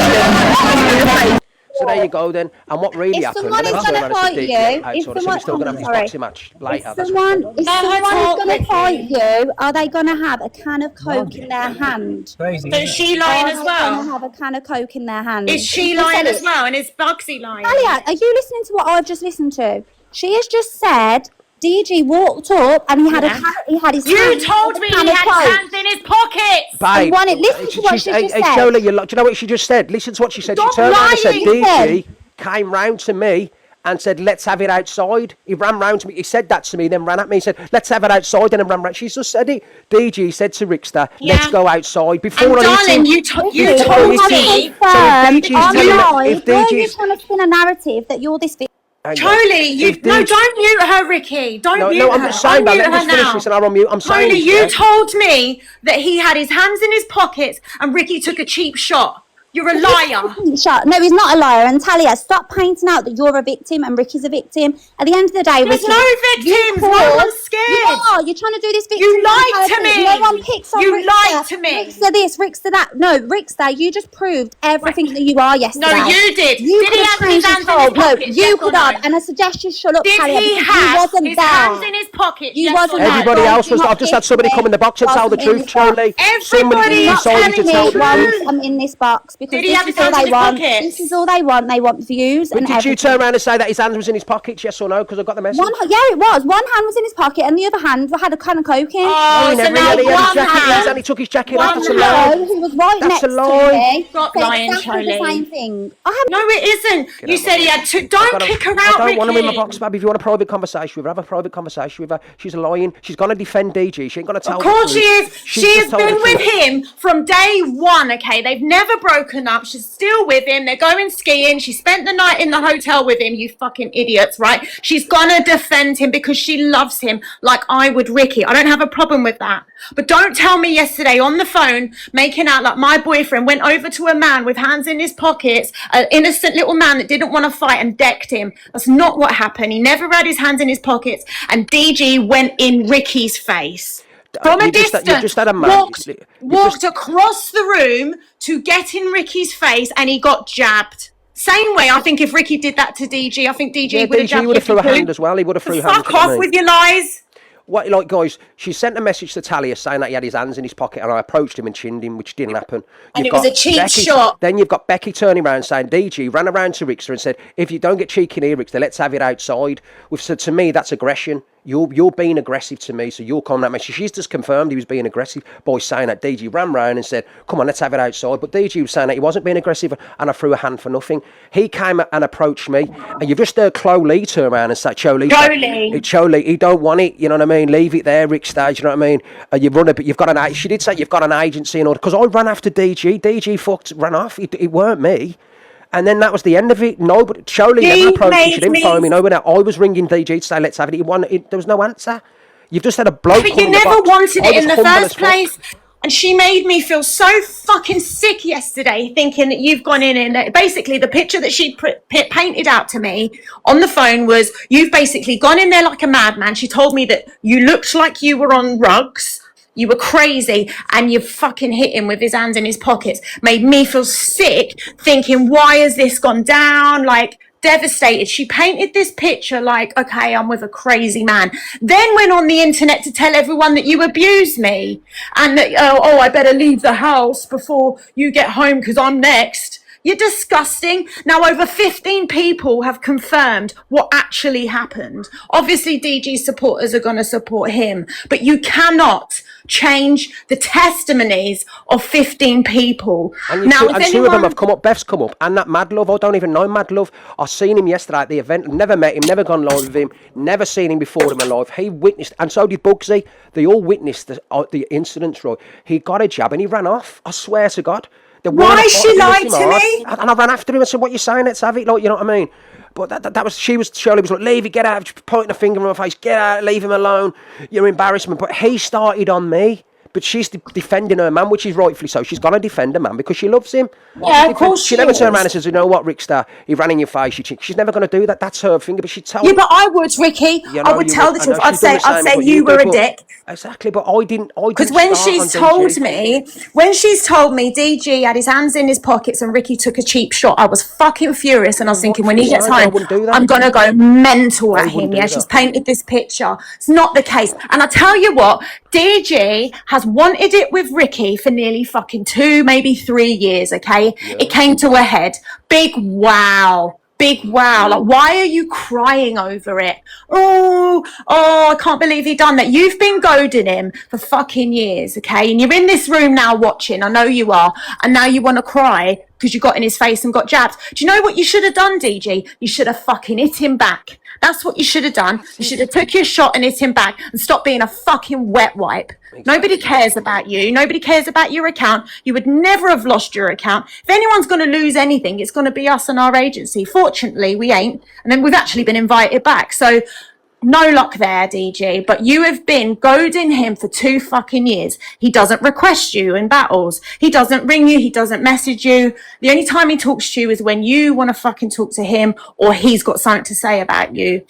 the face. So there there you go then. And what really If happened? someone then is I turned gonna around and said, fight "Dig, you, yeah, if outside." I said, someone, "We're still going to have I'm this sorry. boxing match later." If That's someone, what if No, someone is talk, going to Ricky. fight you, are they going to have a can of Coke in their hand? Crazy. So isn't is it? she Are lying they as going to well? have a can of Coke in their hand? Is she You lying said as it. well? And is Bugsy lying? Talia, are you listening to what I've just listened to? She has just said DG walked up and he had Yeah. he had his You hand told in me a can he of had Coke. his hands in his pockets. Babe, want it. Listen to what she's just said. Shola, do you know what she just said? Listen to what she said. Stop She turned around and said, lying. DG came round to me and said, let's have it outside. He ran round to me. He said that to me, then ran at me and said, let's have it outside. And then ran round. She's just said it. DG said to Rickster, let's Yeah. go outside. Before And I hit darling, him, you before told I hit me. him. So if DG's telling me, if You're DG's... trying to spin a narrative that you're this big. Hang on. Charlie, you If no, DG don't mute her, Ricky. Don't No, mute no, her. I'm just saying that. Unmute Let me her just finish now. this and I'll unmute. I'm saying Charlie, this, you yeah? told me that he had his hands in his pockets and Ricky took a cheap shot. You're a liar. Shut. No, he's not a liar. And Talia, stop painting out that you're a victim and Ricky's a victim. At the end of the day, There's Ricky, no you victims. No caused- one's scared. You are. You're trying to do this victim. You lied to mentality. me. No one picks on You Rickster. lied to me. Rickster this, Rickster that. No, Rickster, you just proved everything that you are yesterday. No, you did. You Did he could have have his changed hands the in his code. No, pockets, you yes or could no? have. And I suggest you shut up, Did Talia, he because have you wasn't his there. hands in his pockets? You yes wasn't or no? there. Everybody Don't else was. not I've just had pick somebody me. come in the box and tell the Wasn't in truth, this box. Charlie. Everybody Somebody is decided to telling tell me the the truth. truth. I'm in this box because Did he this have is his all hands in they his want. pockets? This is all they want. They want views and Did you everything. turn around and say that his hand was in his pockets, yes or no? Because I got the message. Yeah, it was. One hand was in his pocket and the other hand had a can of Coke in. Oh, He so never now really had his one jacket in his hand. hand. He took his jacket One off. That's a hand. lie. No, he was right That's next a lie. to me. Stop Said lying, exactly the Charlie. same thing. I haven't. No, it isn't. You out said my he had two. Don't kick her out, I don't want her in my Ricky. box, babe. If you want a private conversation with her, have a private conversation with her. She's lying. She's going to defend DG. She ain't going to tell Of course the she truth. is. She's She just has told the been with truth. him from day one, okay? They've never broken up. She's still with him. They're going skiing. She spent the night in the hotel with him, you fucking idiots, right? She's gonna defend him because she loves him like I would Ricky. I don't have a problem with that. But don't tell me yesterday on the phone, making out like my boyfriend went over to a man with hands in his pockets, an innocent little man that didn't want to fight and decked him. That's not what happened. He never had his hands in his pockets and DG went in Ricky's face. From a You just distance, had a man. walked across the room to get in Ricky's face and he got jabbed. Same way, I think if Ricky did that to DG, I think DG Yeah, would have DG jabbed would have threw a Ricky hand too. as well. He would have So threw hands. fuck off with your lies. What, like, guys, she sent a message to Talia saying that he had his hands in his pocket and I approached him and chinned him, which didn't happen. And You've it was got a cheap shot. Then you've got Becky turning around saying, DG ran around to Rickster and said, if you don't get cheeky here, Rickster, let's have it outside. We've said, to me, that's aggression. You're being aggressive to me, so you're coming at me. She's just confirmed he was being aggressive by saying that. DG ran round and said, come on, let's have it outside. But DG was saying that he wasn't being aggressive and I threw a hand for nothing. He came and approached me and you've just heard Chloe Lee turn around and say, Chloe, he don't want it, you know what I mean? Leave it there, Rick Stage, you know what I mean? You've got an, she did say you've got an agency in order, because I ran after DG. DG ran off. It weren't me. And then that was the end of it. Nobody, Charlie never approached me. She didn't phone me. Nobody. I was ringing DG to say, let's have it. There was no answer. You've just had a bloke. But come you in the never box. wanted I it was in the humble as first fuck. place. And she made me feel so fucking sick yesterday thinking that you've gone in and basically the picture that she painted out to me on the phone was you've basically gone in there like a madman. She told me that you looked like you were on drugs. You were crazy and you fucking hit him with his hands in his pockets. Made me feel sick thinking, why has this gone down? Like, devastated. She painted this picture like, okay, I'm with a crazy man. Then went on the internet to tell everyone that you abused me and that, oh, I better leave the house before you get home because I'm next. You're disgusting. Now, over 15 people have confirmed what actually happened. Obviously, DG supporters are going to support him, but you cannot change the testimonies of 15 people. And, Now, and if two of them anyone- have come up. Beth's come up, and that Mad Love. I don't even know Mad Love. I seen him yesterday at the event. Never met him. Never gone live with him. Never seen him before in my life. He witnessed, and so did Bugsy. They all witnessed the incidents. Right? He got a jab and he ran off. I swear to God. Why she lied to me? And I ran after him and said, "What you saying? Let's have it." Like, you know what I mean? But that was Shirley was like, "Leave it, get out," pointing a finger in my face, "Get out, leave him alone. You're embarrassment." But he started on me. But she's defending her man, which is rightfully so. She's gonna defend her man because she loves him. Yeah, of course She she never turned around and is. says, "You know what, Rickster, he ran in your face, you chick." She's never gonna do that. That's her finger. But she'd tell. Yeah, but I would, Ricky. You I know, would you tell would. the I know truth. I'd she's done say, the same I'd as say what you were do, a but- dick. Exactly, but I didn't. Because when start she's on told DG. me, when she's told me DG had his hands in his pockets and Ricky took a cheap shot, I was fucking furious, and I was thinking, when he gets I home, wouldn't do that. I'm gonna go mental at wouldn't him. do Yeah, that. she's painted this picture. It's not the case, and I tell you what, DG has wanted it with Ricky for nearly fucking 2, maybe 3 years. Okay, it came to a head. Big wow. Big wow. Like, why are you crying over it? Oh, I can't believe he done that. You've been goading him for fucking years, okay? And you're in this room now watching. I know you are. And now you want to cry because you got in his face and got jabbed. Do you know what you should have done, DG? You should have fucking hit him back. That's what you should have done. You should have took your shot and hit him back and stop being a fucking wet wipe. Nobody cares about you. Nobody cares about your account. You would never have lost your account. If anyone's going to lose anything, it's going to be us and our agency. Fortunately, we ain't. And then we've actually been invited back. So no luck there, DG. But you have been goading him for 2 fucking years. He doesn't request you in battles. He doesn't ring you. He doesn't message you. The only time he talks to you is when you want to fucking talk to him or he's got something to say about you.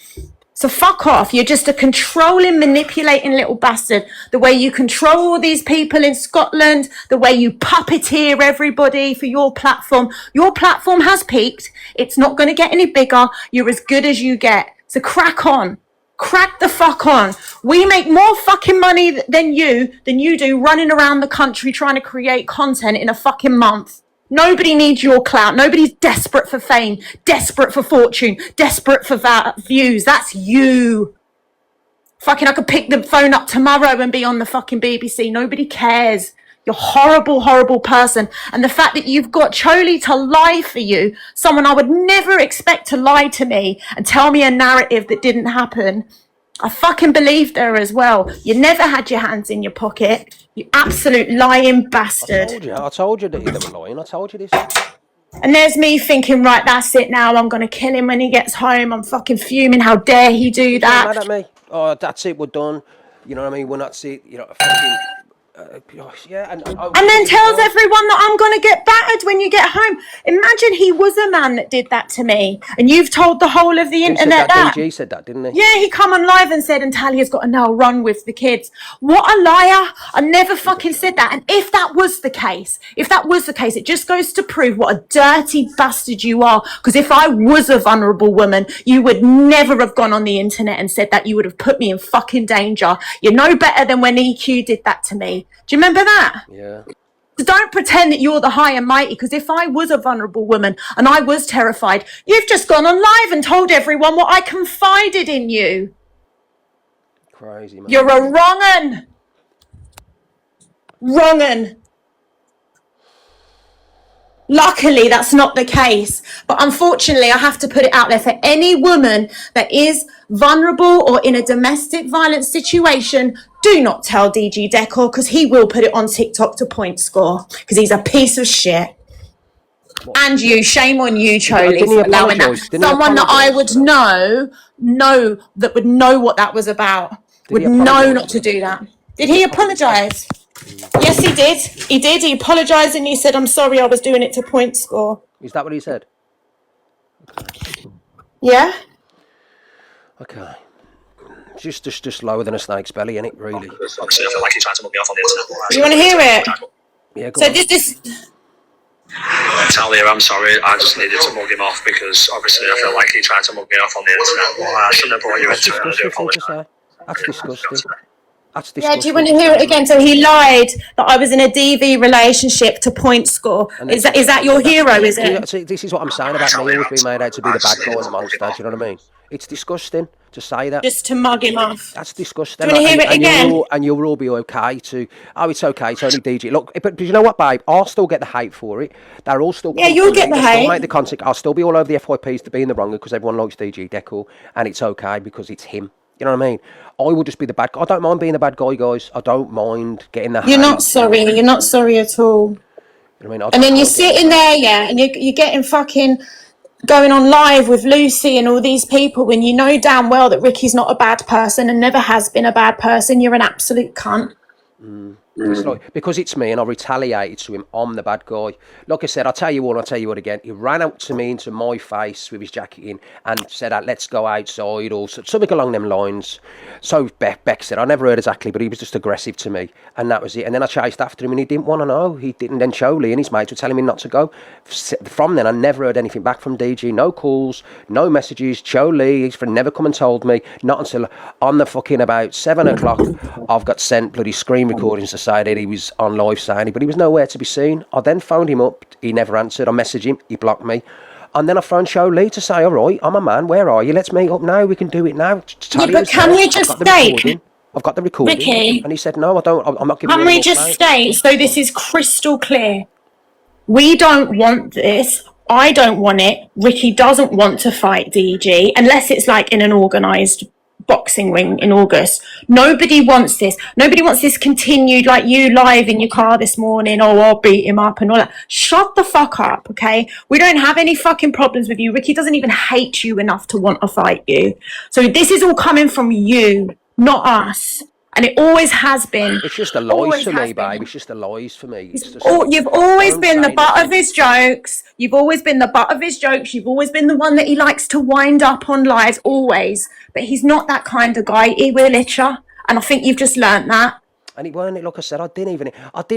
So fuck off. You're just a controlling, manipulating little bastard. The way you control all these people in Scotland, the way you puppeteer everybody for your platform. Your platform has peaked. It's not going to get any bigger. You're as good as you get. So crack on. Crack the fuck on. We make more fucking money than you do running around the country trying to create content in a fucking month. Nobody needs your clout. Nobody's desperate for fame, desperate for fortune, desperate for views. That's you. Fucking, I could pick the phone up tomorrow and be on the fucking BBC. Nobody cares. You're a horrible, horrible person. And the fact that you've got Choli to lie for you, someone I would never expect to lie to me and tell me a narrative that didn't happen, I fucking believed her as well. You never had your hands in your pocket. You absolute lying bastard. I told you that they were lying. I told you this. And there's me thinking, right, that's it now. I'm going to kill him when he gets home. I'm fucking fuming. How dare he do You're that? mad at me. Oh, that's it. We're done. You know what I mean? We're not see. You know, fucking. Yeah, and And then tells everyone that I'm going to get battered when you get home. Imagine he was a man that did that to me. And you've told the whole of the internet that. DG said that, didn't he? Yeah, he come on live and said, and Talia's got to now run with the kids. What a liar. I never fucking said that. And if that was the case, it just goes to prove what a dirty bastard you are. Because if I was a vulnerable woman, you would never have gone on the internet and said that. You would have put me in fucking danger. You're no better than when EQ did that to me. Do you remember that? Yeah. So don't pretend that you're the high and mighty, because if I was a vulnerable woman and I was terrified, you've just gone on live and told everyone what I confided in you. Crazy, man. You're a wrong 'un. Wrong 'un. Luckily, that's not the case. But unfortunately, I have to put it out there for any woman that is vulnerable or in a domestic violence situation, do not tell DG Decor, because he will put it on TikTok to point score, because he's a piece of shit. And you, shame on you, Choli, Didn't he for allowing that. apologise? Didn't he Someone that I would apologise? that would know what that was about, would he know apologise? not to do that. Did he apologise? Yes, he did. He did. He apologised and he said, I'm sorry, I was doing it to point score. Is that what he said? Yeah? Okay. Just lower than a snake's belly, innit, really? Obviously, I feel like he's trying to mug me off on the internet. You want to hear it? Yeah, go So on. this Talia, I'm sorry, I just needed to mug him off because obviously I feel like he tried to mug me off on the internet. Well, I shouldn't have brought you That's into it, I do disgusting thing to apologise. say. That's disgusting. That's Yeah, disgusting. do you want to hear it again? So he lied that I was in a DV relationship to point score. Is that your hero, is it? See, this is what I'm saying about me always being made out to be the bad guy and the monster. Do you know what I mean? It's disgusting to say that. Just to mug him off. That's disgusting. Do you wanna hear it again? And you'll all be okay to. Oh, it's okay. It's only DG. Look, but you know what, babe? I'll still get the hate for it. They're all still. Yeah, you'll get the I'll still hate. make the content. I'll still be all over the FYPs to be in the wrong because everyone likes DG Decor, and it's okay because it's him. You know what I mean? I will just be the bad guy. I don't mind being the bad guy, guys. I don't mind getting the hate. You're not sorry. You're not sorry at all. You know what I mean? And then you're sitting there, yeah, and you're getting fucking going on live with Lucy and all these people when you know damn well that Ricky's not a bad person and never has been a bad person. You're an absolute cunt. It's like, because it's me and I retaliated to him, I'm the bad guy. Like I said, I'll tell you what, I'll tell you what again. He ran out to me, into my face with his jacket in, and said, let's go outside, or something along them lines. So Beck said, I never heard exactly, but he was just aggressive to me, and that was it. And then I chased after him, and he didn't want to know. He didn't. Then Choli and his mates were telling me not to go. From then, I never heard anything back from DG. No calls, no messages. Choli, his friend, never come and told me. Not until on the fucking about 7 o'clock, I've got sent bloody screen recordings to say that he was on live signing, but he was nowhere to be seen. I then phoned him up. He never answered. I messaged him. He blocked me. And then I phoned Choli to say, all right, I'm a man. Where are you? Let's meet up now. We can do it now. Yeah, but can you just state, I've got the recording. Ricky? And he said, no, I don't. I'm not giving you Can we any more just clout. state, so this is crystal clear. We don't want this. I don't want it. Ricky doesn't want to fight DG unless it's like in an organised boxing ring in August. Nobody wants this. Nobody wants this continued, like you live in your car this morning, oh, I'll beat him up and all that. Shut the fuck up, okay? We don't have any fucking problems with you. Ricky doesn't even hate you enough to want to fight you. So this is all coming from you, not us. And it always has been. It's just the lies for me, babe. It's just the lies for me. It's just, You've always don't been the say butt anything. of his jokes. You've always been the butt of his jokes. You've always been the one that he likes to wind up on lives, always. But he's not that kind of guy. He will hit you. And I think you've just learnt that. And it weren't, like I said, I didn't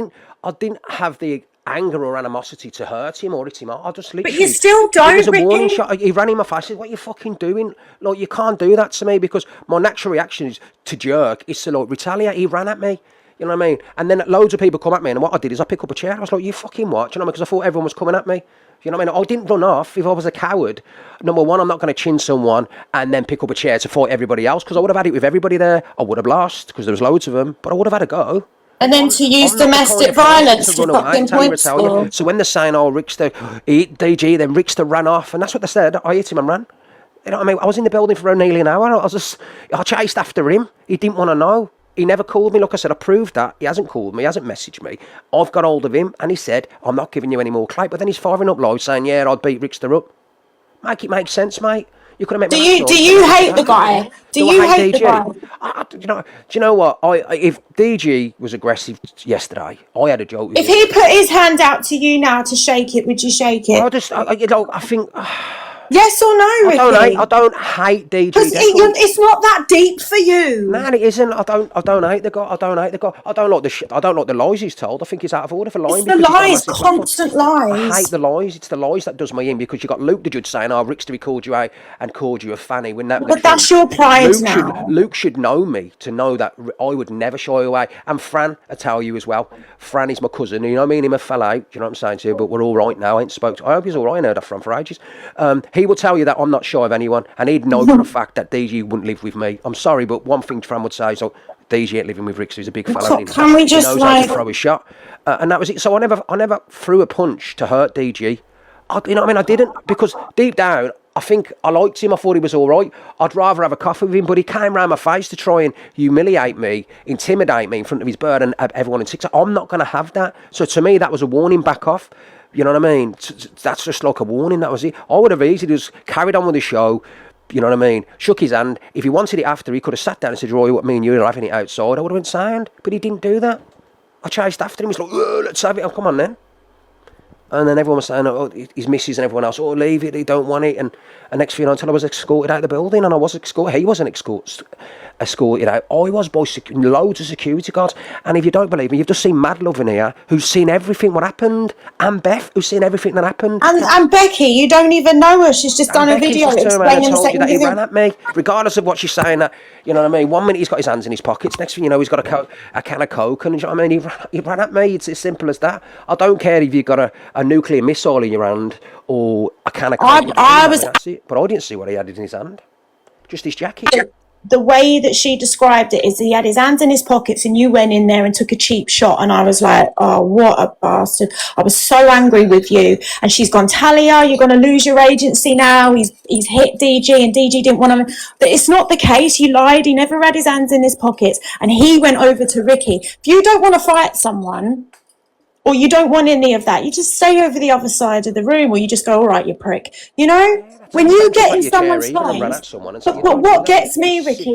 have the anger or animosity to hurt him or hit him. I just literally. But you still don't, It was a warning Ricky. shot. He ran in my face. I said, what are you fucking doing? Like, you can't do that to me, because my natural reaction is to jerk, is to like retaliate. He ran at me. You know what I mean? And then loads of people come at me, and what I did is I pick up a chair. I was like, you fucking what? Do you know what I mean? Because I thought everyone was coming at me. You know what I mean? I didn't run off. If I was a coward, number one, I'm not going to chin someone and then pick up a chair to fight everybody else, because I would have had it with everybody there. I would have lost, because there was loads of them, but I would have had a go. And then to use I'm not the domestic kind of person violence to run away, fucking tell you, point tell you. score. So when they're saying, oh, Rickster, he hit DG, then Rickster ran off, and that's what they said. I hit him and ran. You know what I mean? I was in the building for nearly an hour. I chased after him. He didn't want to know. He never called me. Like I said, I proved that. He hasn't called me. He hasn't messaged me. I've got hold of him, and he said, I'm not giving you any more clout. But then he's firing up live saying, yeah, I'd beat Rickster up. Make it make sense, mate. You could have met me. Do you hate the guy? Do you I hate the guy? Do you know what? If DG was aggressive yesterday, I had a joke with If him. he put his hand out to you now to shake it, would you shake it? I think Yes or no, Ricky? I don't hate DG. Because it's not that deep for you. Man, it isn't. I don't hate the guy. I don't hate the guy. I don't like the shit. I don't like the lies he's told. I think he's out of order for lying. It's the because he's got a lies, massive platform. constant I lies. hate the lies. It's the lies that does me in, because you got Luke the judge saying, "Oh, Rickster called you out and called you a fanny." When that, But that's your pride now. Luke should know me to know that I would never shy away. And Fran, I tell you as well. Fran is my cousin. You know, me and him have fell out. You know what I'm saying to you? But we're all right now. I ain't spoke to. I hope he's all right. I heard that Fran for ages. He will tell you that I'm not shy of anyone, and he'd know for a fact that DG wouldn't live with me. I'm sorry, but one thing Fran would say is, "Oh, DG ain't living with Rick, so he's a big fella." Can we just, he knows how like- to throw a shot, and that was it. So I never threw a punch to hurt DG. You know what I mean? I didn't, because deep down, I think I liked him. I thought he was all right. I'd rather have a coffee with him, but he came round my face to try and humiliate me, intimidate me in front of his bird and everyone in TikTok. I'm not going to have that. So to me, that was a warning. Back off. You know what I mean? That's just like a warning. That was it. I would have easily just carried on with the show. You know what I mean? Shook his hand. If he wanted it after, he could have sat down and said, Roy, what me and you are having it outside. I would have went sound. But he didn't do that. I chased after him. He's like, let's have it. Oh, come on then. And then everyone was saying, oh, his missus and everyone else, oh, leave it, they don't want it. And next thing you know, until I was escorted out of the building, and I was escorted. He wasn't escorted out. I was by loads of security guards. And if you don't believe me, you've just seen Mad Love in here, who's seen everything what happened. And Beth, who's seen everything that happened. And Becky, you don't even know her. She's just done a Becky's video just turned around and explaining the told you that he ran second. at me, regardless of what she's saying. That, you know what I mean? 1 minute he's got his hands in his pockets, next thing you know he's got a can of Coke, and you know what I mean? He ran at me. It's as simple as that. I don't care if you've got a nuclear missile in your hand or a can of Coke. That's it. But I didn't see what he had in his hand. Just his jacket. The way that she described it is he had his hands in his pockets and you went in there and took a cheap shot, and I was like, oh, what a bastard. I was so angry with you. And she's gone, Talia, you're going to lose your agency now. He's hit DG and DG didn't want to. But it's not the case. You lied. He never had his hands in his pockets. And he went over to Ricky. If you don't want to fight someone, or you don't want any of that, you just stay over the other side of the room, or you just go, all right, you prick. You know, when you get in someone's face. But what gets me, Ricky,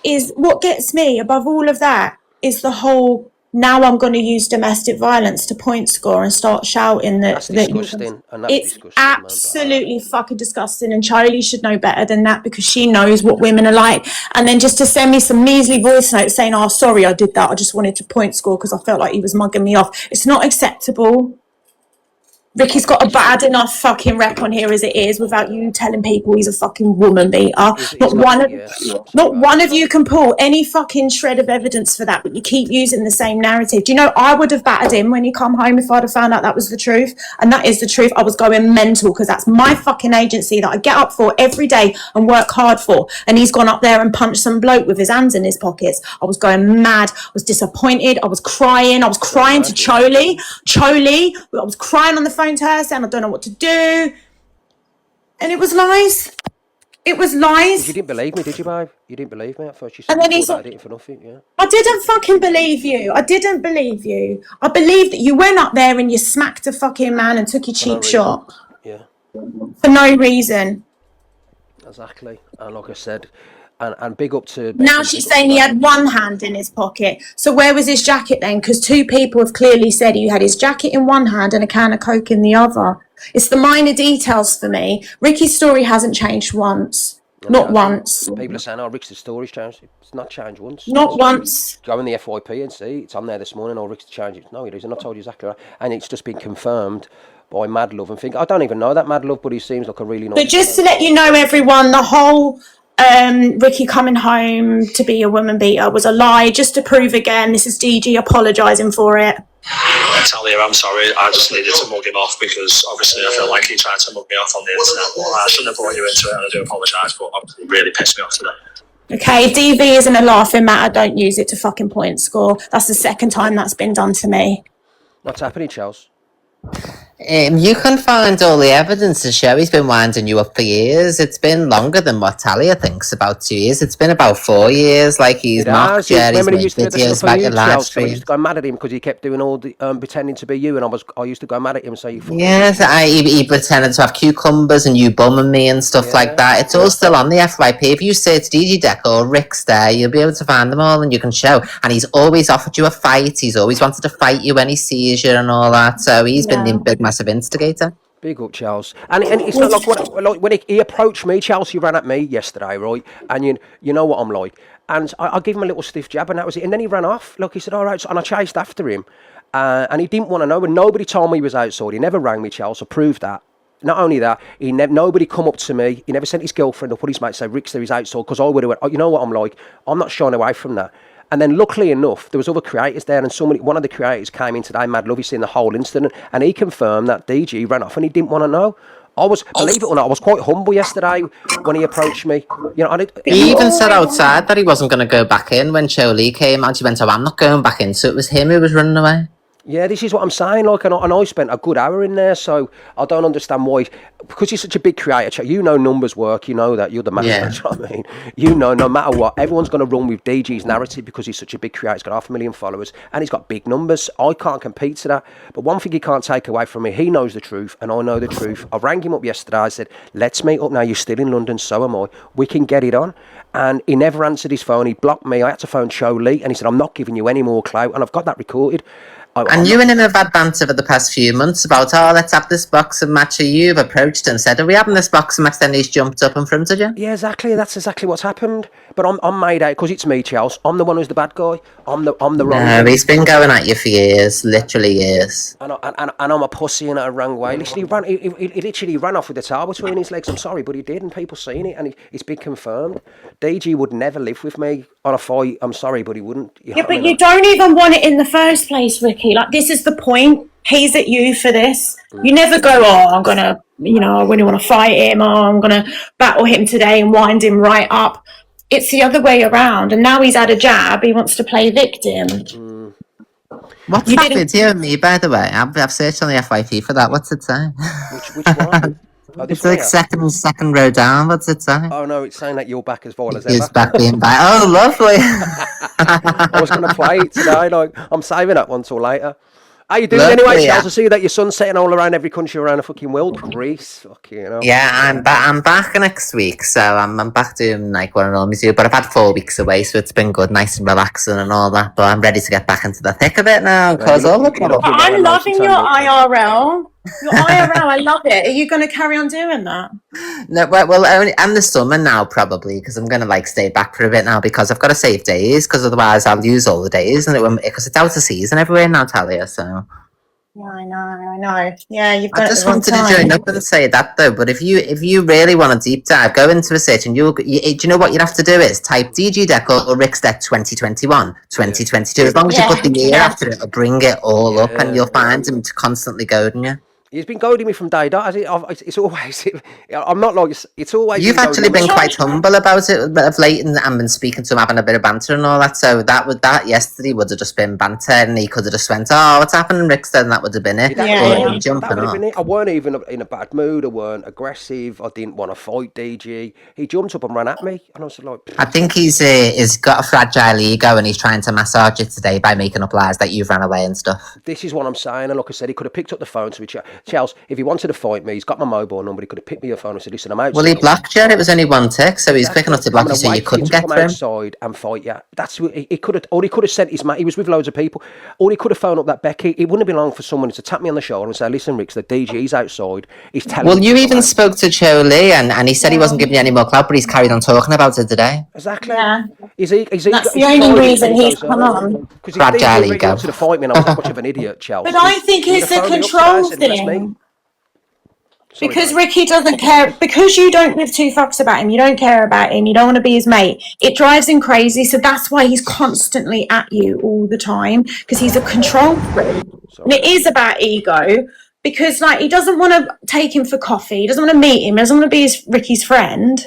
is what gets me above all of that is the whole now I'm going to use domestic violence to point score and start shouting that. That's disgusting, and that's It's disgusting, man, but- absolutely fucking disgusting, and Charlie should know better than that because she knows what women are like. And then just to send me some measly voice notes saying, "Oh, sorry, I did that. I just wanted to point score because I felt like he was mugging me off." It's not acceptable. Ricky's got a bad enough fucking rep on here as it is without you telling people he's a fucking woman beater. Not one of you can pull any fucking shred of evidence for that, but you keep using the same narrative. Do you know, I would have battered him when he come home if I'd have found out that was the truth. And that is the truth. I was going mental because that's my fucking agency that I get up for every day and work hard for. And he's gone up there and punched some bloke with his hands in his pockets. I was going mad. I was disappointed. I was crying. I was crying to Choli. I was crying on the phone to her saying I don't know what to do, and it was lies. It was lies. You didn't believe me, did you, babe? You didn't believe me at first. You said And then you he's thought like- I did it for nothing. Yeah. I didn't fucking believe you. I didn't believe you. I believed that you went up there and you smacked a fucking man and took your cheap shot Yeah. for no reason. Exactly. And like I said, and big up to. Now she's saying he had one hand in his pocket. So where was his jacket then? Because two people have clearly said he had his jacket in one hand and a can of Coke in the other. It's the minor details for me. Ricky's story hasn't changed once. Not once. People are saying, "Oh, Rick's story's changed." It's not changed once. Not once. Go in the FYP and see. It's on there this morning. Oh, Rick's changed it. No, it isn't. I told you exactly right. And it's just been confirmed by Mad Love. And I don't even know that Mad Love, but he seems like a really nice. But just to let you know, everyone, the whole Ricky coming home to be a woman beater was a lie. Just to prove again, this is DG apologising for it. Talia, I'm sorry. I just needed to mug him off because obviously I feel like he tried to mug me off on the internet. But I shouldn't have brought you into it, and I do apologise, but it really pissed me off today. Okay, if DV isn't a laughing matter, don't use it to fucking point score. That's the second time that's been done to me. What's happening, Charles? You can find all the evidence to show he's been winding you up for years. It's been longer than what Talia thinks, about 2 years. It's been about 4 years. Like, he's mocked you, he's Remember made he used to do the videos stuff on about your you, live Chelsea? I stream. used to go mad at him because he kept doing all the pretending to be you, and I used to go mad at him and say, "You fucking." Yes, he pretended to have cucumbers and you bumming me and stuff like that. It's all still on the FYP. If you search DG Deck or Rick's there, you'll be able to find them all and you can show. And he's always offered you a fight. He's always wanted to fight you when he sees you and all that. So he's been the big, massive instigator. Big up, Charles. And it's not like when he approached me, Chelsea ran at me yesterday, right? And you know what I'm like. And I gave him a little stiff jab, and that was it. And then he ran off. Look, he said, "All right," and I chased after him. And he didn't want to know, and nobody told me he was outside. He never rang me, Chelsea. I proved that. Not only that, nobody come up to me. He never sent his girlfriend up or his mate say, "Rick's there, he's outside," because I would have went, "Oh, you know what I'm like? I'm not shying away from that." And then luckily enough, there was other creators there, and one of the creators came in today, Mad Love, he's seen the whole incident, and he confirmed that DG ran off and he didn't want to know. Believe it or not, I was quite humble yesterday when he approached me. You know, He even said outside that he wasn't going to go back in when Choli came out. He went, "Oh, I'm not going back in." So it was him who was running away. Yeah, this is what I'm saying. Like, and I spent a good hour in there, so I don't understand why. Because he's such a big creator, you know numbers work. You know that you're the master. Yeah. You know what I mean, you know, no matter what, everyone's going to run with DG's narrative because he's such a big creator. He's got 500,000 followers and he's got big numbers. I can't compete to that. But one thing he can't take away from me, he knows the truth, and I know the truth. I rang him up yesterday. I said, "Let's meet up now. You're still in London, so am I. We can get it on." And he never answered his phone. He blocked me. I had to phone Choli, and he said, "I'm not giving you any more clout." And I've got that recorded. And you and him have had banter for the past few months about, "Oh, let's have this boxing match." You've approached him and said, "Are we having this boxing match?" Then he's jumped up in front of you. Yeah, exactly. That's exactly what's happened. But I'm made out because it's me, Chelsea. I'm the one who's the bad guy. I'm the wrong. No, he's been going at you for years, literally years. And I'm a pussy in a wrong way. Listen, he literally ran off with the towel between his legs. I'm sorry, but he did, and people seen it, and it's been confirmed. DG would never live with me on a fight. I'm sorry, but he wouldn't. Yeah, but you don't even want it in the first place, Ricky. Like, this is the point. He's at you for this. You never go, "Oh, I'm going to, I really want to fight him, or I'm going to battle him today and wind him right up." It's the other way around. And now he's had a jab. He wants to play victim. What's that video of me, by the way? I've searched on the FYP for that. What's it say? Which one? Oh, It's like second row down. What's it say? Oh no, it's saying that you're back as vile as ever. He's back being back. Oh, lovely. I was going to play it today. Like, I'm saving that one till later. How you doing Lovely, anyway, yeah. Charles? I see that your sun's setting all around every country around the fucking world. Greece, fucking hell. Yeah, I'm back next week, so I'm back doing like what I normally do. But I've had 4 weeks away, so it's been good, nice and relaxing and all that. But I'm ready to get back into the thick of it now, because you all look- the you look- trouble. I'm nice loving and your tender. IRL. Your IRL, I love it. Are you going to carry on doing that? No, well, only and the summer now probably, because I'm gonna like stay back for a bit now because I've got to save days, because otherwise I'll use all the days, and because it's out of season everywhere now, Talia. So Yeah, I know. Yeah, you've I done it just the wrong wanted to time. join up and say that though. But if you really want a deep dive, go into a search and do you know what you'd have to do is type DG Deco or Rick's Deck 2021, 2022. As long as you put the year after it, it'll bring it all up, and you'll find him constantly goading you. He's been goading me from day dot. It's always. I'm not like. It's always. You've actually been quite humble about it of late, and been speaking to him, having a bit of banter and all that. So that yesterday would have just been banter, and he could have just went, "Oh, what's happening, Rickstead?" And that would have been it. Yeah. Jumping That would have up. been it. I weren't even in a bad mood. I weren't aggressive. I didn't want to fight DG. He jumped up and ran at me, and I was like, I think he's got a fragile ego, and he's trying to massage it today by making up lies that you've ran away and stuff. "This is what I'm saying." And like I said, he could have picked up the phone to me. Charles, if he wanted to fight me, he's got my mobile number. He could have picked me a phone and said, "Listen, I'm outside." Well, he blocked you. It was only one tick, so he's quick enough to block you, so you couldn't get come through him. outside and fight you. That's what he could have. Or he could have sent his mate. He was with loads of people. Or he could have phoned up that Becky. It wouldn't have been long for someone to tap me on the shoulder and say, "Listen, Rick, the DG's outside. He's telling." Well, me you to come even out." spoke to Cho Lee, and he said he wasn't giving you any more clout, but he's carried on talking about it today. Exactly. Yeah. That's That's the only reason he's come on. Because Fragile he ego. wanted to fight me, and I was that much of an idiot, Chelsea. But I think He would it's have a phoned me up control today and said, "That's me." thing. Sorry, Because mate. Ricky doesn't care, because you don't give two fucks about him, you don't care about him, you don't want to be his mate, it drives him crazy. So that's why he's constantly at you all the time, because he's a control freak. And it is about ego, because like he doesn't want to take him for coffee, he doesn't want to meet him, he doesn't want to be Ricky's friend.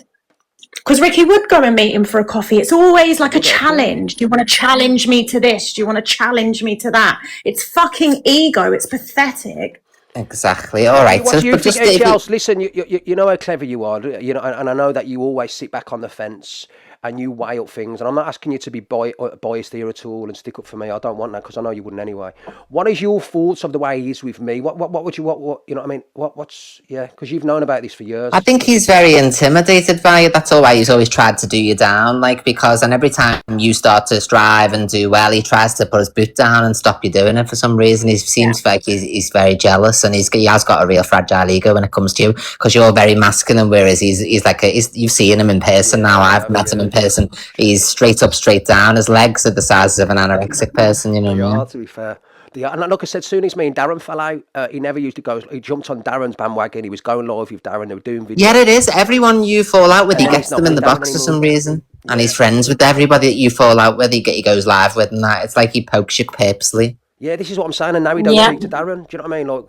Because Ricky would go and meet him for a coffee. It's always like a challenge. Do you want to challenge me to this? Do you want to challenge me to that? It's fucking ego. It's pathetic. Exactly. All right. What So, do you but think, just if you- Charles? Listen, you know how clever you are, you know, and I know that you always sit back on the fence and you weigh up things. And I'm not asking you to be biased here at all and stick up for me. I don't want that because I know you wouldn't anyway. What is your thoughts of the way he is with me? What would you you know what I mean? What's because you've known about this for years. I think he's very intimidated by it. That's all why he's always tried to do you down, and every time you start to strive and do well, he tries to put his boot down and stop you doing it for some reason. He seems like he's very jealous, and he has got a real fragile ego when it comes to you, because you're very masculine, whereas he's like you've seen him in person now. I've met him in person. He's straight up, straight down. His legs are the size of an anorexic person, you know what I mean? To be fair. And like I said, soon as me and Darren fell out, he never used to go. He jumped on Darren's bandwagon. He was going live with Darren. They were doing videos. Yeah, it is. Everyone you fall out with, he Yeah, gets he's not them in the with Darren box for some anymore. reason. And he's friends with everybody that you fall out with. He goes live with, and that. It's like he pokes you purposely. Yeah, this is what I'm saying. And now he don't Yeah. speak to Darren. Do you know what I mean? Like,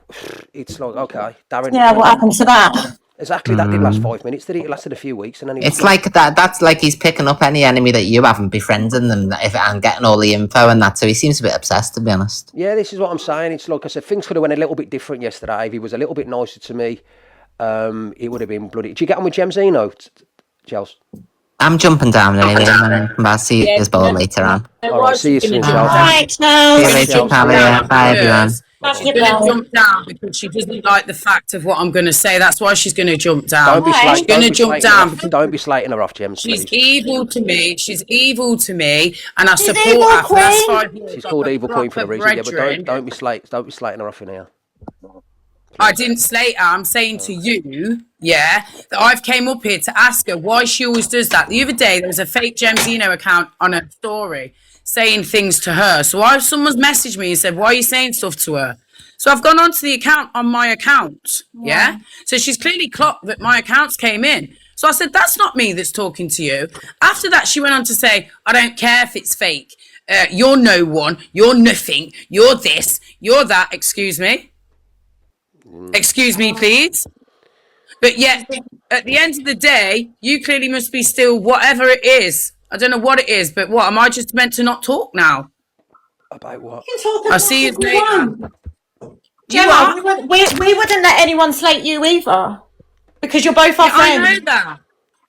it's like, okay, Darren. Yeah, what happened to that? Exactly. That didn't last 5 minutes, did it? It lasted a few weeks, and then he It's like that. That's like he's picking up any enemy that you haven't, befriending them, and getting all the info and that. So he seems a bit obsessed, to be honest. Yeah, this is what I'm saying. It's like I said, things could have went a little bit different yesterday. If he was a little bit nicer to me, it would have been bloody. Did you get on with Gemzino, Chels? I'm jumping down anyway, and I'll see his ball later on. All right, see you soon, Chels. Right, See you later, Talia. Bye, everyone. She's going to jump down because she doesn't like the fact of what I'm going to say. That's why she's going to jump down. Don't be slating. She's going to jump down because Don't be slating her off, Gems. she's Please. evil to me. She's evil to me, and I support evil, her for the last Queen. 5 years. She's like called a Evil Queen for a proper reason. Yeah, but brethren. don't be slating her off in here. I didn't slate her. I'm saying to you, that I've came up here to ask her why she always does that. The other day, there was a fake Gemzino account on her story saying things to her. So someone's messaged me and said, why are you saying stuff to her? So I've gone onto the account on my account, yeah? So she's clearly clocked that my accounts came in. So I said, that's not me that's talking to you. After that, she went on to say, I don't care if it's fake. You're no one. You're nothing. You're this. You're that. Excuse me. Excuse me, please. But yet, at the end of the day, you clearly must be still whatever it is. I don't know what it is, but what? Am I just meant to not talk now? About what? I'll see you later. Gemma, we wouldn't let anyone slate you either. Because you're both our I know friends. that.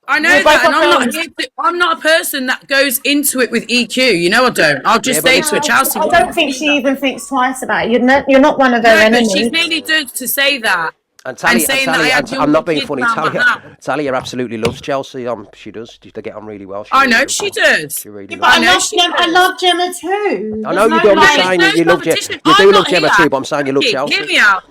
I know We're both that, and our friends. I'm not a person that goes into it with EQ. You know I don't. I'll just Yeah, but say it's- to a Chelsea. I don't think she even thinks twice about it. You're not one of her No, but she enemies. clearly does to say that. And Talia, saying that I had I'm not being young funny. kids around my house. Talia absolutely loves Chelsea. She does. They get on really well. I know she does. She really But does. I know she I does. love Gemma too. I know There's you do. I'm no, just like- saying There's you no love Gemma. competition. You do I'm love not Gemma here. too, but I'm saying you love Ricky, Chelsea. Hear me out.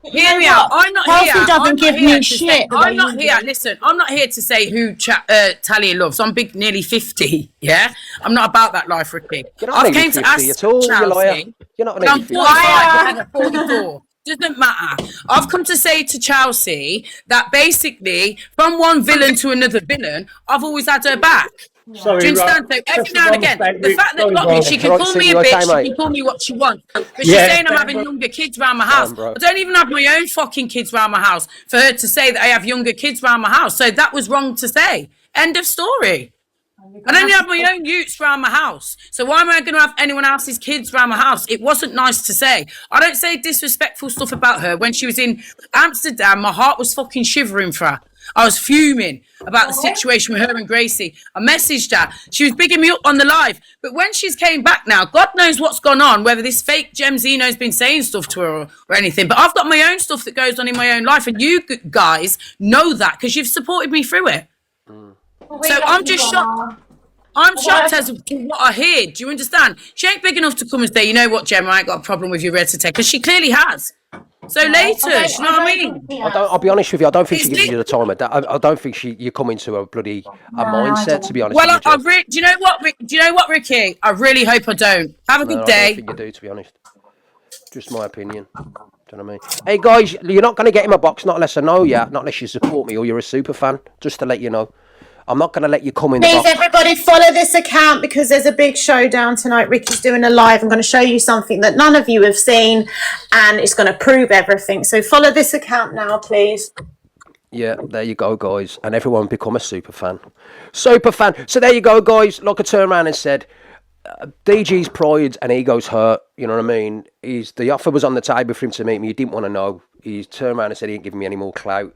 Hear me what? out. I'm not Chelsea here. doesn't I'm give not here me to shit say. the way I'm not you here. do. Listen, I'm not here to say who Talia loves. I'm big, nearly 50. Yeah, I'm not about that life, Ricky. You're not I've nearly came to 50 ask at all, you liar. Chelsea. You're not But I'm nearly 50. 45. I'm 44. Doesn't matter. I've come to say to Chelsea that basically, from one villain to another villain, I've always had her back. Sorry, Do you understand? right. So every Just now and one again, mistake, the Rick. fact that Sorry, look, bro. she can Right, call Sydney, me a you okay, bitch, she mate? can call me what she wants, but she's Yeah. saying I'm having younger kids around my house. bro. I don't even have my own fucking kids around my house for her to say that I have younger kids around my house. So that was wrong to say. End of story. I don't even have my own youths around my house. So why am I going to have anyone else's kids around my house? It wasn't nice to say. I don't say disrespectful stuff about her. When she was in Amsterdam, my heart was fucking shivering for her. I was fuming about the situation with her and Gracie. I messaged her. She was bigging me up on the live. But when she's came back now, God knows what's gone on, whether this fake Jem Zeno's been saying stuff to her or anything. But I've got my own stuff that goes on in my own life. And you guys know that because you've supported me through it. So I'm just shocked. I'm shocked as to what I hear. Do you understand? She ain't big enough to come and say, you know what, Gemma, I ain't got a problem with your red to take, because she clearly has. So later, you know what I mean? I'll be honest with you. I don't think she It's gives you the time of that. I don't think you come into a bloody mindset. To be honest. Well, with you, Jem. do you know what? Do you know what, Ricky? I really hope I don't. Have a No, good I don't day. think you do. To be honest, just my opinion. Do you know what I mean? Hey guys, you're not going to get in my box not unless I know you, not unless you support me or you're a super fan. Just to let you know. I'm not going to let you come in the Please, box. everybody, follow this account because there's a big showdown tonight. Ricky's doing a live. I'm going to show you something that none of you have seen, and it's going to prove everything. So follow this account now, please. Yeah, there you go, guys. And everyone become a super fan. Super fan. So there you go, guys. Like I turned around and said, DG's pride and ego's hurt. You know what I mean? The offer was on the table for him to meet me. He didn't want to know. He turned around and said he ain't giving me any more clout.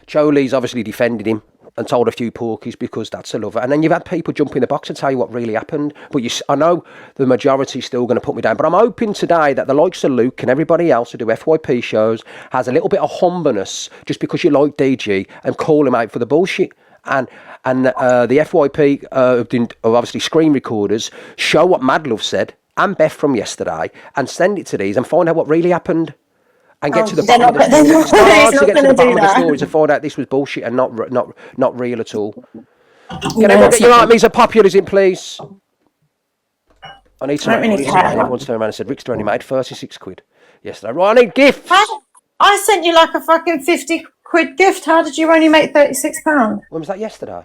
Choli's obviously defended him and told a few porkies because that's a lover. And then you've had people jump in the box and tell you what really happened. But I know the majority's still going to put me down. But I'm hoping today that the likes of Luke and everybody else who do FYP shows has a little bit of humbleness just because you like DG and call him out for the bullshit. And the FYP are obviously screen recorders show what Madlove said and Beth from yesterday and send it to these and find out what really happened. And get to the bottom of the story. It's hard to get to the bottom of the story to find out this was bullshit and not real at all. Can everyone get your armies of populism, please? I need some. Everyone's turned around and said, Rick's only made 36 quid yesterday. Right, I need gifts. I sent you like a fucking 50 quid gift. How did you only make £36? When was that yesterday?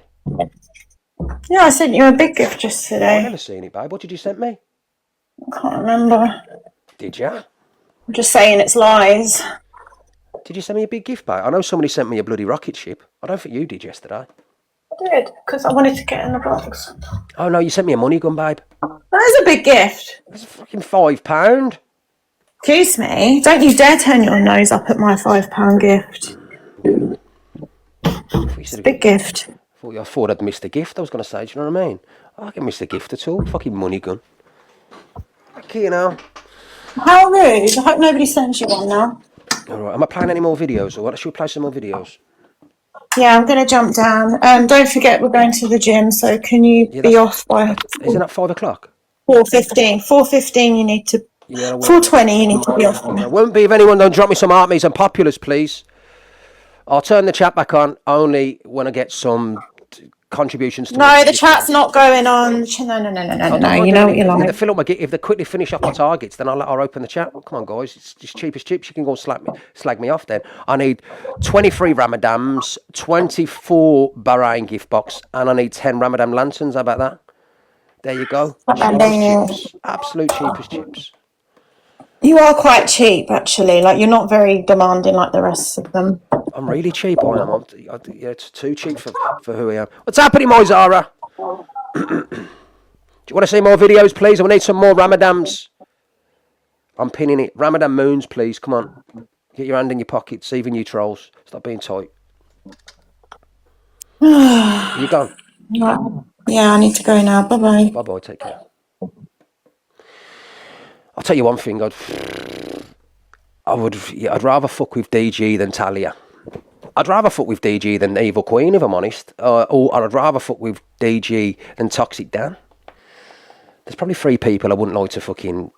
Yeah, I sent you a big gift just I've today. never seen it, babe. What did you send me? I can't remember. Did you? I'm just saying it's lies. Did you send me a big gift, babe? I know somebody sent me a bloody rocket ship. I don't think you did yesterday. I did, because I wanted to get in the box. Oh, no, you sent me a money gun, babe. That is a big gift. That's fucking £5. Excuse me, don't you dare turn your nose up at my £5 gift. It's a big gift. I thought I'd missed a gift, I was going to say. Do you know what I mean? I can miss a gift at all. Fucking money gun. Okay, you know. How rude. I hope nobody sends you one now. Alright, am I playing any more videos or what? Should we play some more videos? Yeah, I'm going to jump down. Don't forget we're going to the gym, so can you be off by Isn't that 5 o'clock? 4:15? 4:15 you need to... 4:20 you need to be off by. I won't be if anyone don't drop me some armies and populars, please. I'll turn the chat back on only when I get some contributions to No, the chat's not going on. No. You know what you're like. If they quickly finish off my targets, then I'll open the chat. Come on, guys. It's just cheap as chips. You can go and slag me off then. I need 23 Ramadans, 24 Bahrain gift box, and I need 10 Ramadan lanterns. How about that? There you go. Cheap as chips. Absolute cheap as chips. You are quite cheap, actually. Like, you're not very demanding like the rest of them. I'm really cheap, I am. Yeah, it's too cheap for who I am. What's happening, my Zara? Do you want to see more videos, please? I need some more Ramadans. I'm pinning it. Ramadan moons, please. Come on. Get your hand in your pockets, even you trolls. Stop being tight. You gone? Right. Yeah, I need to go now. Bye bye. Bye bye. Take care. I'll tell you one thing. I'd rather fuck with DG than Talia. I'd rather fuck with DG than Evil Queen, if I'm honest. Or I'd rather fuck with DG than Toxic Dan. There's probably 3 people I wouldn't like to fucking...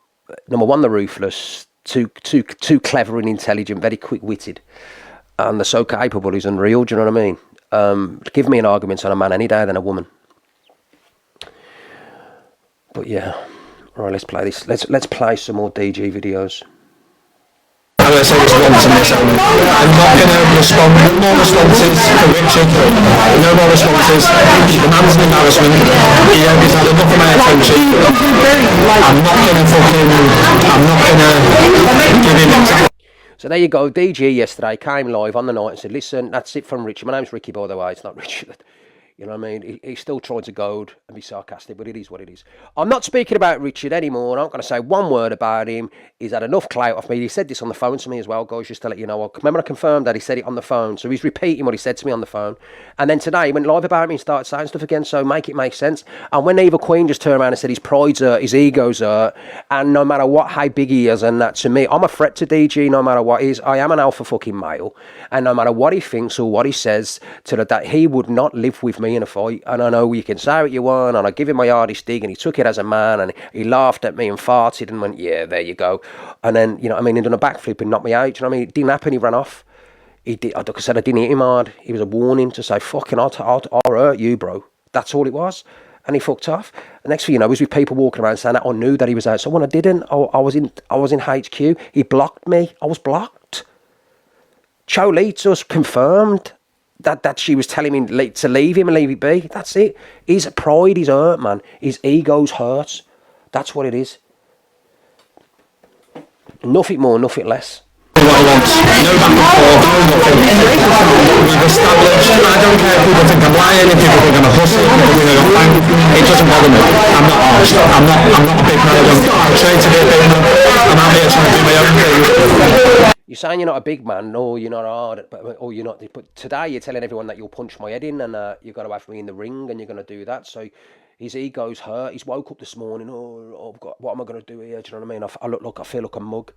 Number 1, they're ruthless, too clever and intelligent, very quick-witted. And they're so capable, he's unreal, do you know what I mean? Give me an argument on a man any day than a woman. But yeah, right, let's play this. Let's play some more DG videos. I'm going to say this once in this, I'm not going to respond. No more responses for Richard. No more responses. The man's an embarrassment. He's had enough of my attention. I'm not going to give him... So there you go. DG yesterday came live on the night and said, listen, that's it from Richard. My name's Ricky, by the way. It's not Richard. You know what I mean? He still tried to goad and be sarcastic, but it is what it is. I'm not speaking about Richard anymore. I'm not going to say one word about him. He's had enough clout off me. He said this on the phone to me as well, guys, just to let you know. Remember, I confirmed that he said it on the phone. So he's repeating what he said to me on the phone. And then today he went live about me and started saying stuff again. So make it make sense. And when Evil Queen just turned around and said his pride's hurt, his ego's hurt, and no matter what, how big he is, and that to me, I'm a threat to DG no matter what he is. I am an alpha fucking male. And no matter what he thinks or what he says, that he would not live with me in a fight. And I know you can say what you want, and I give him my hardest dig, and he took it as a man, and he laughed at me and farted and went, yeah, there you go. And then, you know what I mean, he done a backflip and knocked me out. You know what I mean? It didn't happen, he ran off. He did, like I said, I didn't hit him hard. It was a warning to say, fucking, I'll hurt you, bro. That's all it was. And he fucked off. The next thing you know, was with people walking around saying that I knew that he was out. So when I didn't, I was in HQ. He blocked me. I was blocked. Cholitos confirmed that she was telling me to leave him and leave it be. That's it. His pride is hurt, man. His ego's hurt. That's what it is. Nothing more, nothing less. What he wants. No back and forth, no nothing. We've established, I don't care if people think I'm lying, if people think I'm a pussy, if people think I'm bang, it doesn't bother me. I'm not harsh. I'm not a big man. I'm trained to be a big man. I'm out here trying to do my own thing. You're saying you're not a big man, no, you're not hard, or you're not. But today you're telling everyone that you'll punch my head in, and you're going to have me in the ring, and you're going to do that. So his ego's hurt. He's woke up this morning. Oh God, what am I going to do here? Do you know what I mean? I feel like a mug.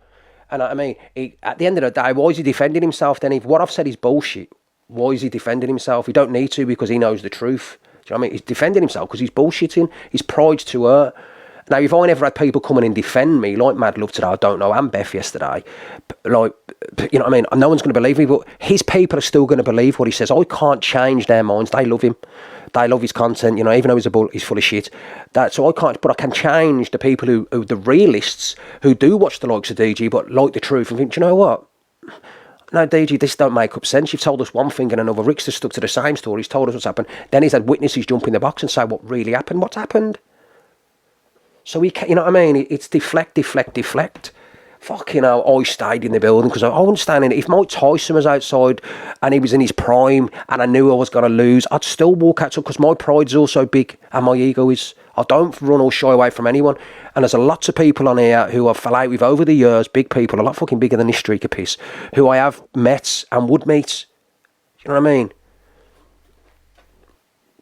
And I mean, at the end of the day, why is he defending himself then? If what I've said is bullshit, why is he defending himself? He don't need to, because he knows the truth. Do you know what I mean? He's defending himself because he's bullshitting. His pride's too hurt. Now, if I never had people come in and defend me, like Mad Love today, I don't know, and Beth yesterday, like, you know what I mean? No one's going to believe me, but his people are still going to believe what he says. I can't change their minds. They love him. They love his content, you know, even though he's full of shit. So I can't, but I can change the people who the realists, who do watch the likes of DG, but like the truth, and think, do you know what? No, DG, this don't make up sense. You've told us one thing and another. Rick's just stuck to the same story. He's told us what's happened. Then he's had witnesses jump in the box and say what really happened. What's happened? So he can, you know what I mean? It's deflect. Fucking hell, I stayed in the building because I wasn't standing. If Mike Tyson was outside and he was in his prime and I knew I was going to lose, I'd still walk out because my pride's also big and my ego is. I don't run or shy away from anyone. And there's a lots of people on here who I've fell out with over the years, big people, a lot fucking bigger than this streak of piss, who I have met and would meet. You know what I mean?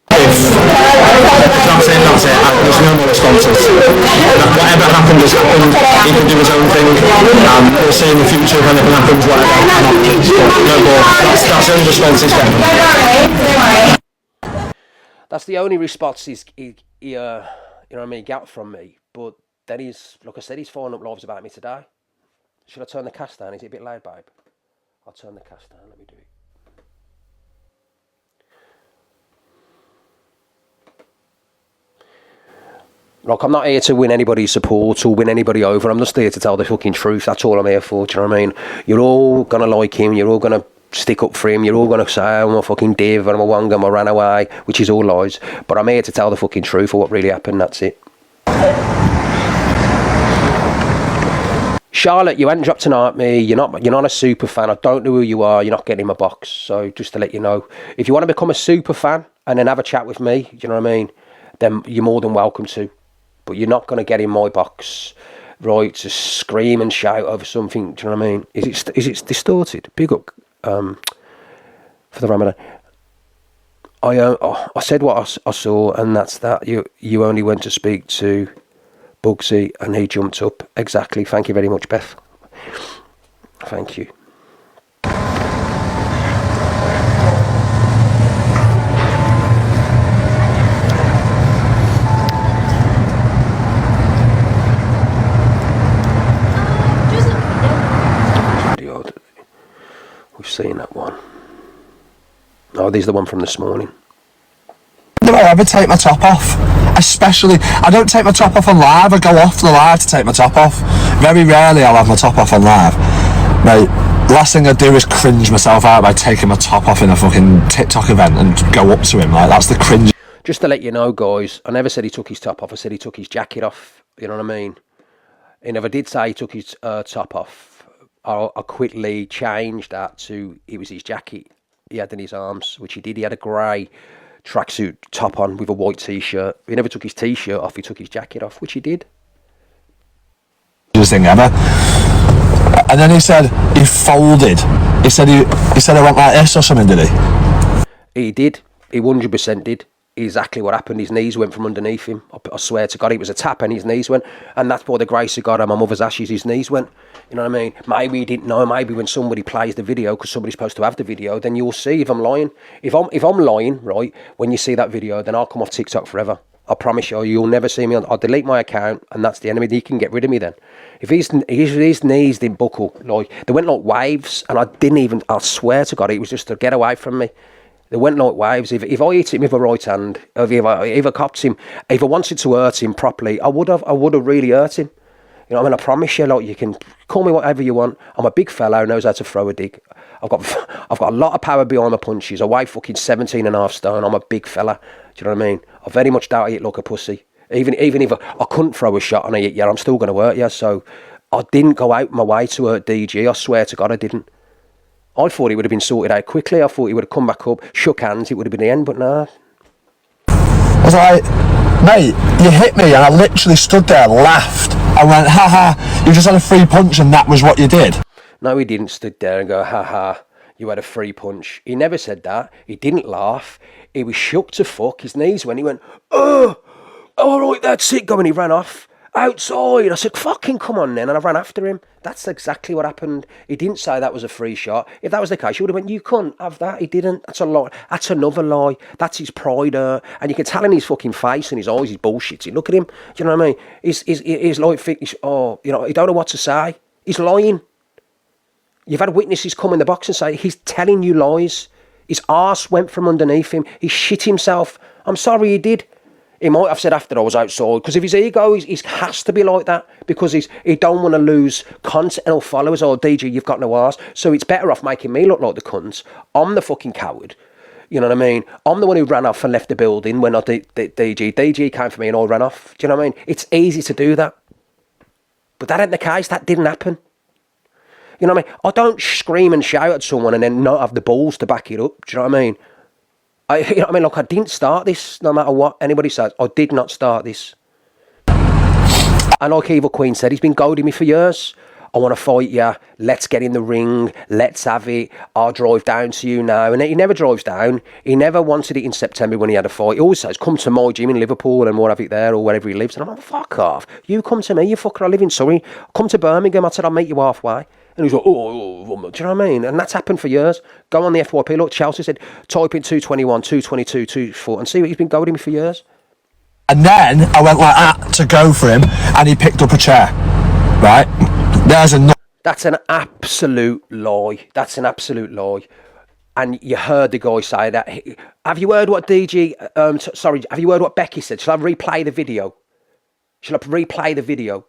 That's it. There's no more responses. Whatever happened has happened. He can do his own thing. We'll see in the future if anything happens, whatever. No more. That's the only response he's getting. That's the only response he you know what I mean, got from me. But then he's, like I said, he's firing up lives about me today. Should I turn the cast down? Is it a bit loud, babe? I'll turn the cast down. Let me do it. Like, I'm not here to win anybody's support or win anybody over. I'm just here to tell the fucking truth. That's all I'm here for. Do you know what I mean? You're all going to like him. You're all going to stick up for him. You're all going to say, I'm a fucking div, and I'm a wanga, I ran away, which is all lies. But I'm here to tell the fucking truth of what really happened. That's it. Charlotte, you hadn't dropped tonight at me. You're not a super fan. I don't know who you are. You're not getting in my box. So just to let you know, if you want to become a super fan and then have a chat with me, you know what I mean, then you're more than welcome to. But you're not going to get in my box, right, to scream and shout over something. Do you know what I mean? Is it distorted? Big up for the Ramadan. I said what I saw, and that's that. You only went to speak to Bugsy, and he jumped up. Exactly. Thank you very much, Beth. Thank you. We've seen that one. Oh, this is the one from this morning. Do I ever take my top off? Especially, I don't take my top off on live. I go off the live to take my top off. Very rarely I'll have my top off on live. Mate, last thing I do is cringe myself out by taking my top off in a fucking TikTok event and go up to him. Like, that's the cringe. Just to let you know, guys, I never said he took his top off. I said he took his jacket off. You know what I mean? He never did say he took his top off. I quickly changed that to it was his jacket he had in his arms, which he did. He had a grey tracksuit top on with a white t-shirt. He never took his t-shirt off. He took his jacket off, which he did. Thing ever. And then he said he folded. He said I went like this or something, did he? He did. He 100% did. Exactly what happened. His knees went from underneath him. I swear to God, it was a tap and his knees went. And that's by the grace of God and my mother's ashes, his knees went. You know what I mean? Maybe he didn't know. Maybe when somebody plays the video, because somebody's supposed to have the video, then you'll see if I'm lying. If I'm lying, right, when you see that video, then I'll come off TikTok forever. I promise you, you'll never see me. I'll delete my account, and that's the end of it. He can get rid of me then. If his knees didn't buckle, like they went like waves, and I swear to God, it was just to get away from me. They went like waves. If I hit him with a right hand, if I copped him, if I wanted to hurt him properly, I would have really hurt him. You know what I mean? I promise you, like, you can call me whatever you want. I'm a big fella who knows how to throw a dig. I've got a lot of power behind my punches. I weigh fucking 17.5 stone. I'm a big fella. Do you know what I mean? I very much doubt I hit like a pussy. Even if I couldn't throw a shot and I hit you, I'm still going to hurt you. So I didn't go out my way to hurt DG. I swear to God I didn't. I thought it would have been sorted out quickly. I thought he would have come back up, shook hands, it would have been the end, but nah. I was like, mate, you hit me, and I literally stood there, laughed. I went, ha, you just had a free punch and that was what you did. No, he didn't stood there and go, ha, you had a free punch. He never said that. He didn't laugh. He was shook to fuck. His knees went, he went, oh, all right, that's it, go, and he ran off. Outside. I said, fucking come on then, and I ran after him. That's exactly what happened. He didn't say that was a free shot. If that was the case, he would have went, you can't have that. He didn't. That's a lie. That's another lie. That's his pride. And you can tell in his fucking face and his eyes, he's bullshitting. Look at him. Do you know what I mean? He's like, you know, he don't know what to say. He's lying. You've had witnesses come in the box and say, he's telling you lies. His arse went from underneath him. He shit himself. I'm sorry he did. He might have said after I was outside, because if his ego he has to be like that, because he don't want to lose continental followers. Oh, DG, you've got no arse. So it's better off making me look like the cunt. I'm the fucking coward. You know what I mean? I'm the one who ran off and left the building when I did DG. DG came for me and I ran off. Do you know what I mean? It's easy to do that. But that ain't the case. That didn't happen. You know what I mean? I don't scream and shout at someone and then not have the balls to back it up. Do you know what I mean? You know what I mean? Like, I didn't start this, no matter what anybody says. I did not start this. And like Evil Queen said, he's been goading me for years. I want to fight you. Let's get in the ring. Let's have it. I'll drive down to you now. And he never drives down. He never wanted it in September when he had a fight. He always says, come to my gym in Liverpool and we'll have it there or wherever he lives. And I'm like, fuck off. You come to me, you fucker. I live in Surrey. Come to Birmingham. I said, I'll meet you halfway. And he's like, oh, do you know what I mean? And that's happened for years. Go on the FYP. Look, Chelsea said, type in 221, 222, 24 and see what he's been goading me for years. And then I went like that to go for him, and he picked up a chair. Right? That's an absolute lie. That's an absolute lie. And you heard the guy say that. Have you heard what DG, have you heard what Becky said? Shall I replay the video?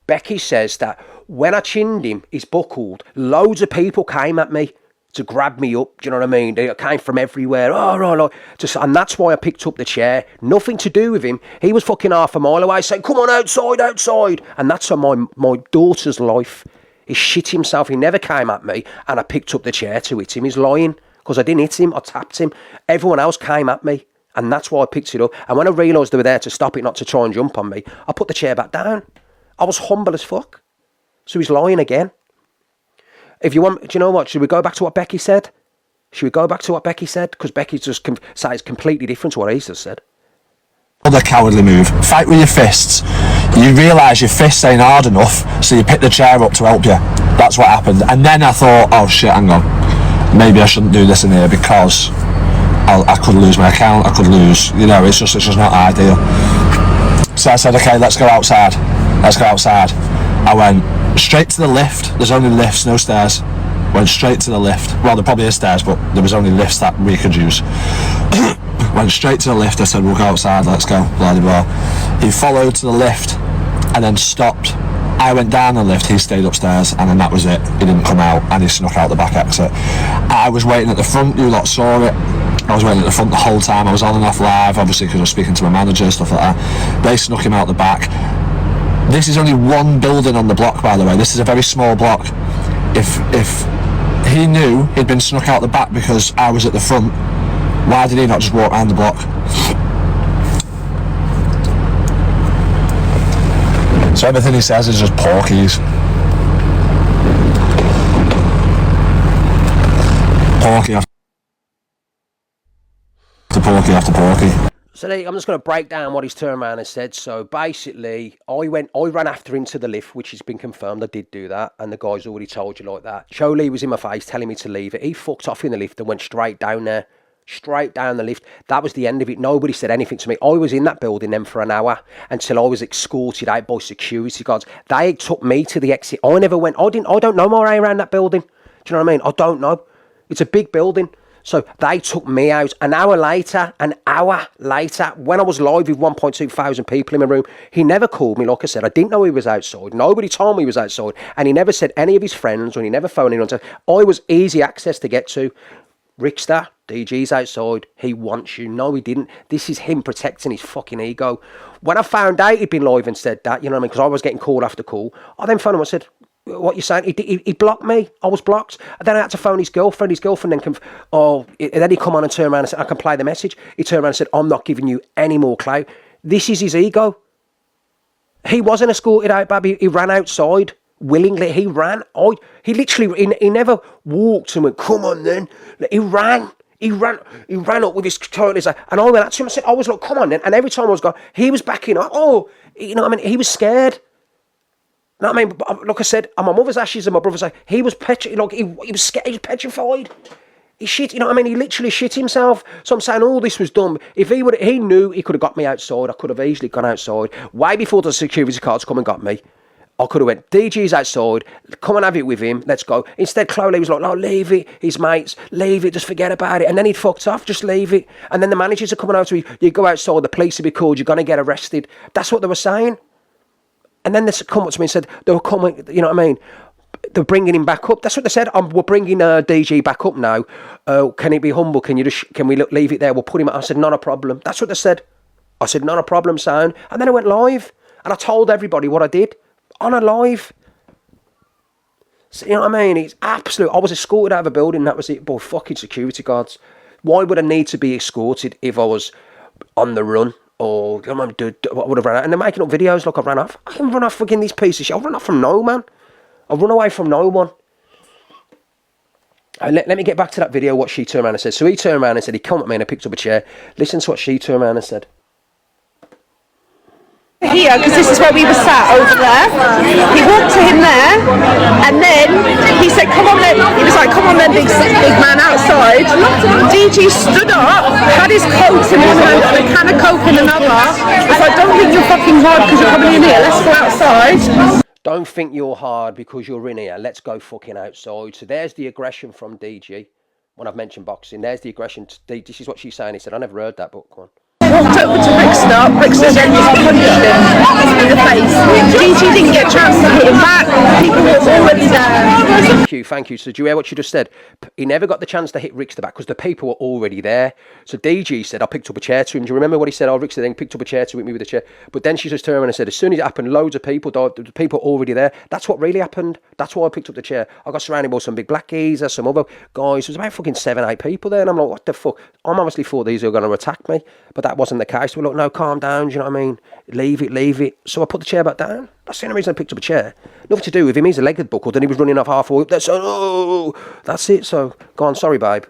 Becky says that when I chinned him, he's buckled. Loads of people came at me to grab me up. Do you know what I mean? They came from everywhere. And that's why I picked up the chair. Nothing to do with him. He was fucking half a mile away saying, come on, outside. And that's on my daughter's life. He shit himself. He never came at me. And I picked up the chair to hit him. He's lying. Because I didn't hit him. I tapped him. Everyone else came at me. And that's why I picked it up. And when I realised they were there to stop it, not to try and jump on me, I put the chair back down. I was humble as fuck. So he's lying again. If you want, do you know what? Should we go back to what Becky said? Should we go back to what Becky said? Because Becky just says completely different to what he just said. Other cowardly move. Fight with your fists. You realise your fists ain't hard enough, so you pick the chair up to help you. That's what happened. And then I thought, oh shit, hang on. Maybe I shouldn't do this in here because I could lose my account. I could lose, it's just not ideal. So I said, okay, let's go outside. I went straight to the lift. There's only lifts, no stairs. Went straight to the lift. Well, there probably is stairs, but there was only lifts that we could use. Went straight to the lift. I said, we'll go outside, let's go, blah, blah, blah. He followed to the lift and then stopped. I went down the lift, he stayed upstairs, and then that was it. He didn't come out, and he snuck out the back exit. I was waiting at the front, you lot saw it. I was waiting at the front the whole time. I was on and off live, obviously, because I was speaking to my manager, stuff like that. They snuck him out the back. This is only one building on the block, by the way. This is a very small block. If he knew he'd been snuck out the back because I was at the front, why did he not just walk around the block? So everything he says is just porkies. Porky after porky after porky. So I'm just going to break down what he's turned around and said. So basically, I ran after him to the lift, which has been confirmed. I did do that, and the guy's already told you like that. Jolie was in my face telling me to leave it. He fucked off in the lift and went straight down there. Straight down the lift. That was the end of it. Nobody said anything to me. I was in that building then for an hour until I was escorted out by security guards. They took me to the exit. I never went. I don't know my way around that building. Do you know what I mean? I don't know. It's a big building. So they took me out an hour later, when I was live with 1.2 thousand people in my room. He never called me, like I said. I didn't know he was outside. Nobody told me he was outside. And he never said any of his friends, or he never phoned anyone. I was easy access to get to. Rickster, DG's outside. He wants you. No, he didn't. This is him protecting his fucking ego. When I found out he'd been live and said that, you know what I mean, because I was getting call after call, I then phoned him and said, what you saying? He blocked me. I was blocked. And then I had to phone his girlfriend. His girlfriend then then he come on and turn around and said, I can play the message. He turned around and said, I'm not giving you any more clout. This is his ego. He wasn't escorted out, baby. He ran outside willingly. He ran. He literally, he never walked and went, come on then. He ran. He ran up with his toilet, and I went up to him and said, I was like, come on then. And every time I was going, he was backing up. You know what I mean? He was scared. You know what I mean? But like I said, on my mother's ashes and my brother's ashes, he was he was scared, he was petrified. He shit, you know what I mean? He literally shit himself. So I'm saying all this was done. If he knew he could have got me outside, I could have easily gone outside. Way before the security guards come and got me, I could have went, DG's outside, come and have it with him, let's go. Instead, Chloe was like, no, leave it, his mates, leave it, just forget about it. And then he'd fucked off, just leave it. And then the managers are coming out to you go outside, the police will be called, you're going to get arrested. That's what they were saying. And then they come up to me and said, they were coming, you know what I mean? They're bringing him back up. That's what they said. We're bringing DG back up now. Can he be humble? Can we leave it there? We'll put him out. I said, not a problem. That's what they said. I said, not a problem, sound. And then I went live. And I told everybody what I did on a live. So, you know what I mean? It's absolute. I was escorted out of a building. That was it. By fucking security guards. Why would I need to be escorted if I was on the run? Or I would have ran out. And they're making up videos like I ran off. I can run off fucking these pieces of shit. I run off from no man. I run away from no one. Let me get back to that video, what she turned around and said. So he turned around and said, he come at me and I picked up a chair. Listen to what she turned around and said. Here, because this is where we were sat over there. He walked to him there, and then he said, come on then. He was like, come on then, big man outside. DG stood up, had his coat in one hand and a can of Coke in another. I was like, don't think you're fucking hard because you're coming in here. Let's go outside. Don't think you're hard because you're in here. Let's go fucking outside. So there's the aggression from DG. When I've mentioned boxing, there's the aggression. This is what she's saying. He said, I never heard that, but go on. Walked over to Rickster. Rickster then just punched him in the face. DG didn't get a chance to hit him back. People were already there. Thank you. So do you hear what she just said? He never got the chance to hit Rickster back because the people were already there. So DG said, I picked up a chair to him. Do you remember what he said? Oh, Rickster then picked up a chair to hit me with a chair. But then she just turned around and said, as soon as it happened, loads of people died. The people were already there. That's what really happened. That's why I picked up the chair. I got surrounded by some big black geezers, some other guys. There was about fucking 7-8 people there. And I'm like, what the fuck? I'm obviously thought these are going to attack me. But that wasn't the case. We're like, no, calm down. Do you know what I mean? Leave it. So I put the chair back down. That's the only reason I picked up a chair. Nothing to do with him. He's a leg had buckled and he was running off halfway up there. So, that's it. So, go on. Sorry, babe.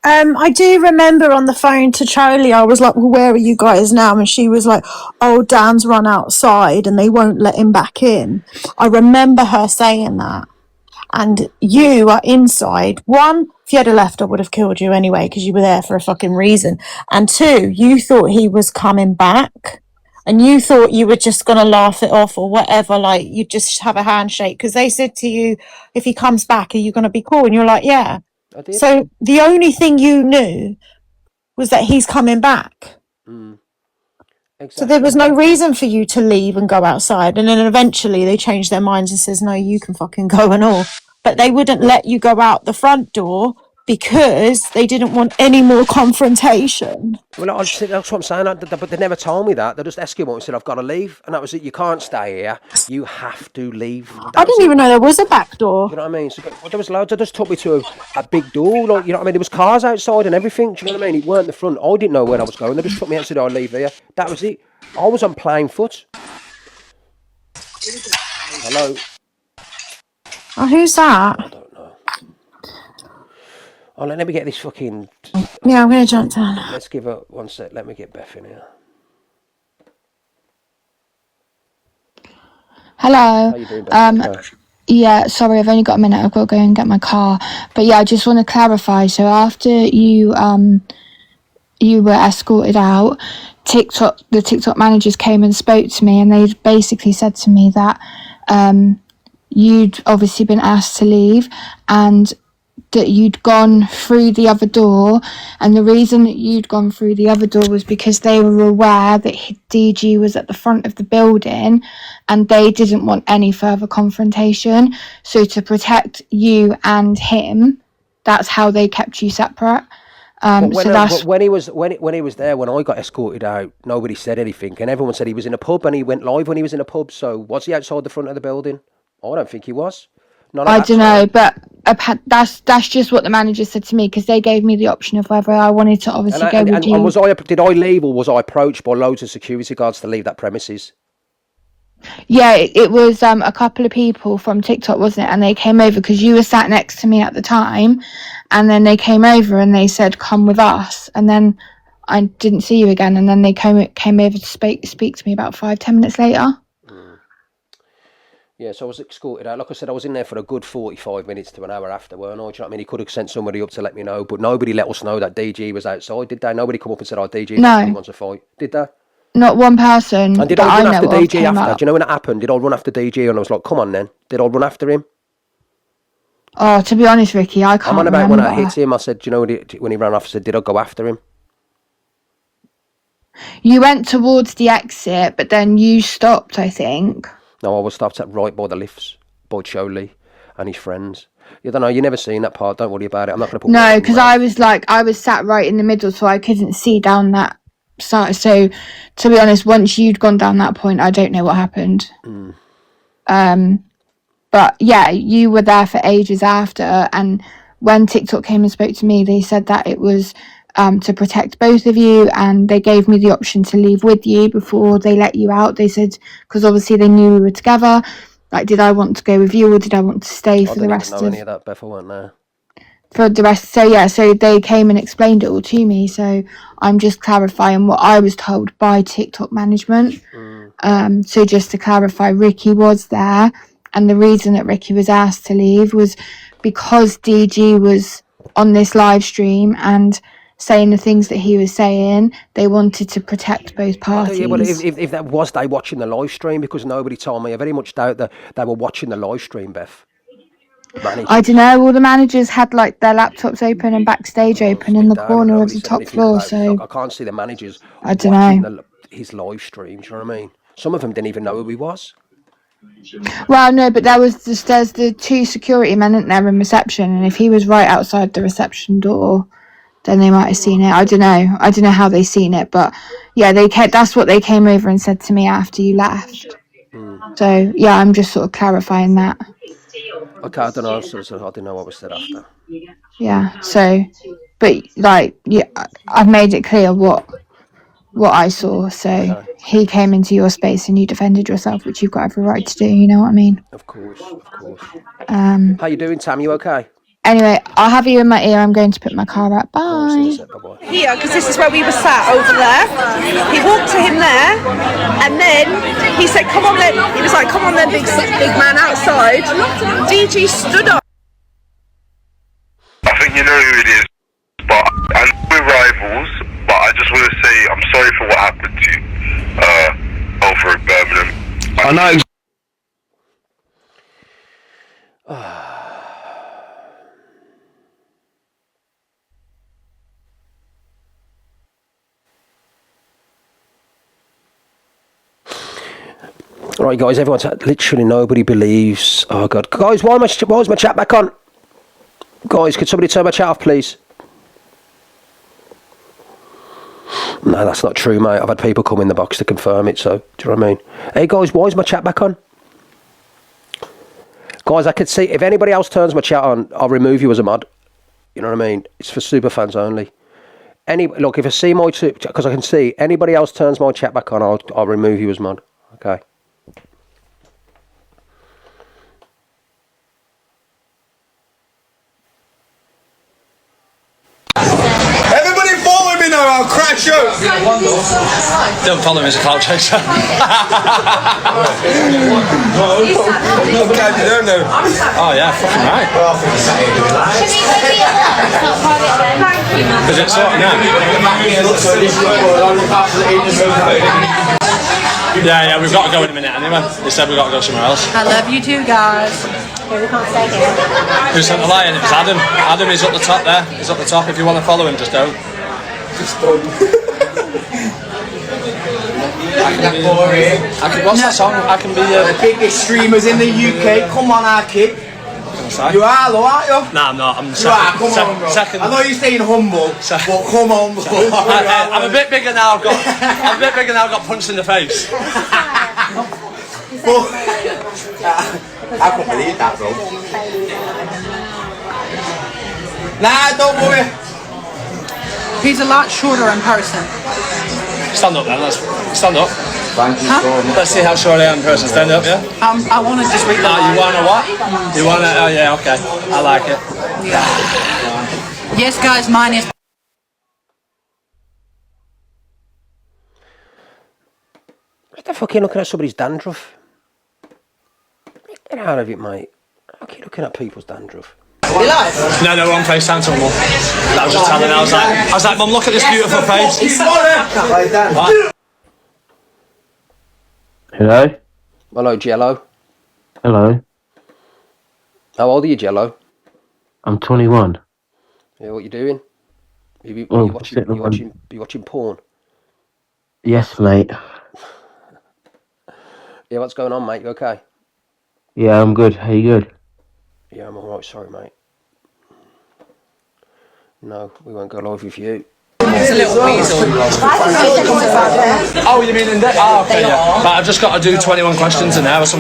I do remember on the phone to Charlie, I was like, well, where are you guys now? And she was like, oh, Dan's run outside and they won't let him back in. I remember her saying that. And you are inside. One, if you had left, I would have killed you anyway because you were there for a fucking reason. And two, you thought he was coming back. And you thought you were just going to laugh it off or whatever, like you just have a handshake. Because they said to you, if he comes back, are you going to be cool? And you're like, yeah. I did. So the only thing you knew was that he's coming back. Exactly. So there was no reason for you to leave and go outside. And then eventually they changed their minds and says, no, you can fucking go and all. But they wouldn't let you go out the front door because they didn't want any more confrontation. Well, that's what I'm saying. But they never told me that. They just asked me and said, I've got to leave. And that was it. You can't stay here. You have to leave. I didn't even know there was a back door. You know what I mean? So, there was loads. They just took me to a big door. Like, you know what I mean? There was cars outside and everything. Do you know what I mean? It weren't the front. I didn't know where I was going. They just took me out and said, I'll leave here. That was it. I was on plain foot. Hello? Oh, who's that? I don't know. Oh, let me get this fucking... Yeah, I'm going to jump down. Let's give her 1 sec. Let me get Beth in here. Hello. How you doing, Beth? Okay. Yeah, sorry, I've only got a minute. I've got to go and get my car. But yeah, I just want to clarify. So after you were escorted out, the TikTok managers came and spoke to me, and they basically said to me that you'd obviously been asked to leave and that you'd gone through the other door, and the reason that you'd gone through the other door was because they were aware that DG was at the front of the building and they didn't want any further confrontation. So to protect you and him, that's how they kept you separate. When he was there, when I got escorted out, nobody said anything, and everyone said he was in a pub, and he went live when he was in a pub. So was he outside the front of the building? I don't think he was. I don't know, but that's just what the manager said to me, because they gave me the option of whether I wanted to obviously go with you. And did I leave, or was I approached by loads of security guards to leave that premises? Yeah, it was a couple of people from TikTok, wasn't it? And they came over because you were sat next to me at the time, and then they came over and they said, "Come with us." And then I didn't see you again, and then they came over to speak to me about 5-10 minutes later. Yeah, so I was escorted out. Like I said, I was in there for a good 45 minutes to an hour after, weren't I? Do you know what I mean? He could have sent somebody up to let me know, but nobody let us know that DG was outside, did they? Nobody come up and said, oh, DG wants a fight. Did they? Not one person. And did I run after DG after? Do you know when it happened? Did I run after DG? And I was like, come on then. Did I run after him? Oh, to be honest, Ricky, I can't remember. When I hit him, I said, do you know when he ran off, I said, did I go after him? You went towards the exit, but then you stopped, I think. No, I was stopped at right by the lifts, by Choli and his friends. You don't know, you never seen that part, don't worry about it. I'm not going to put... No, because I was sat right in the middle, so I couldn't see down that side. So, to be honest, once you'd gone down that point, I don't know what happened. But yeah, you were there for ages after, and when TikTok came and spoke to me, they said that it was to protect both of you, and they gave me the option to leave with you before they let you out. They said, because obviously they knew we were together, like, did I want to go with you or did I want to stay for the rest of... I didn't know any of that, Beth, I weren't there. For the rest, so yeah, so they came and explained it all to me, so I'm just clarifying what I was told by TikTok management. So just to clarify, Ricky was there, and the reason that Ricky was asked to leave was because DG was on this live stream and saying the things that he was saying. They wanted to protect both parties. Yeah, well, if that was they watching the live stream, because nobody told me, I very much doubt that they were watching the live stream, Beth. I don't know, all the managers had like their laptops open and backstage open in the corner of the top floor, so I can't see the managers I don't know his live stream. Do you know what I mean? Some of them didn't even know who he was. Well, no, but there's the two security men in there in reception, and if he was right outside the reception door, then they might have seen it. I don't know how they seen it, but yeah, that's what they came over and said to me after you left. So yeah, I'm just sort of clarifying that. Okay, I don't know. So I didn't know what was said after. Yeah. So, but like, yeah, I've made it clear what I saw. So okay. He came into your space and you defended yourself, which you've got every right to do. You know what I mean? Of course. How you doing, Tam? You okay? Anyway, I'll have you in my ear. I'm going to put my car out. Bye. Here, because this is where we were sat over there. He walked to him there, and then he said, "Come on, then." He was like, "Come on, then, big man outside." DG stood up. I think you know who it is, but I know we're rivals. But I just want to say I'm sorry for what happened to you over at Birmingham. I know. Right, guys, everyone's literally nobody believes. Oh God, guys, why is my chat back on? Guys, could somebody turn my chat off, please? No, that's not true, mate. I've had people come in the box to confirm it. So, do you know what I mean? Hey, guys, why is my chat back on? Guys, I could see if anybody else turns my chat on, I'll remove you as a mod. You know what I mean? It's for super fans only. Look, if I see my because I can see anybody else turns my chat back on, I'll remove you as mod. Okay. Everybody follow me now, I'll crash out. Don't follow me as a clout chaser. Okay, you don't know. Oh yeah, fucking right. Is it sorting out? Yeah, we've got to go in a minute anyway. They said we've got to go somewhere else. I love you too, guys. We can't stay here. Who sent the lion? It was Adam. Adam is up the top there. He's up the top. If you want to follow him, just don't. What's that song? I can be the biggest streamers in the UK. Come on, our kid. You are, though, aren't you? No, I'm not. I'm you are, come on, bro. Second. I know you're staying humble, but come on, bro. I'm a bit bigger now. I'm a bit bigger now. I've got punched in the face. I can't believe that, bro. Nah, don't worry. He's a lot shorter in person. Stand up then. Let's stand up. Thank you so much. Let's see how short I am in person. Stand up, yeah. I want to just read the You want to what? You want to? Oh yeah, okay. I like it. Yeah. Yes, guys, mine is. What the fuck are you looking at somebody's dandruff? Get out of it, mate. How are you looking at people's dandruff? No, wrong FaceTime to Mum. I was just telling her, I was like, Mum, look at this beautiful face. What? Hello? Hello, Jello. Hello? How old are you, Jello? I'm 21. Yeah, what you doing? You watching porn? Yes, mate. Yeah, what's going on, mate? You okay? Yeah, I'm good. Are you good? Yeah, I'm alright, sorry, mate. No, we won't go live with you. It's a little weasel. Oh, you mean in there? Oh, okay, yeah. But I've just got to do 21 questions in there or something.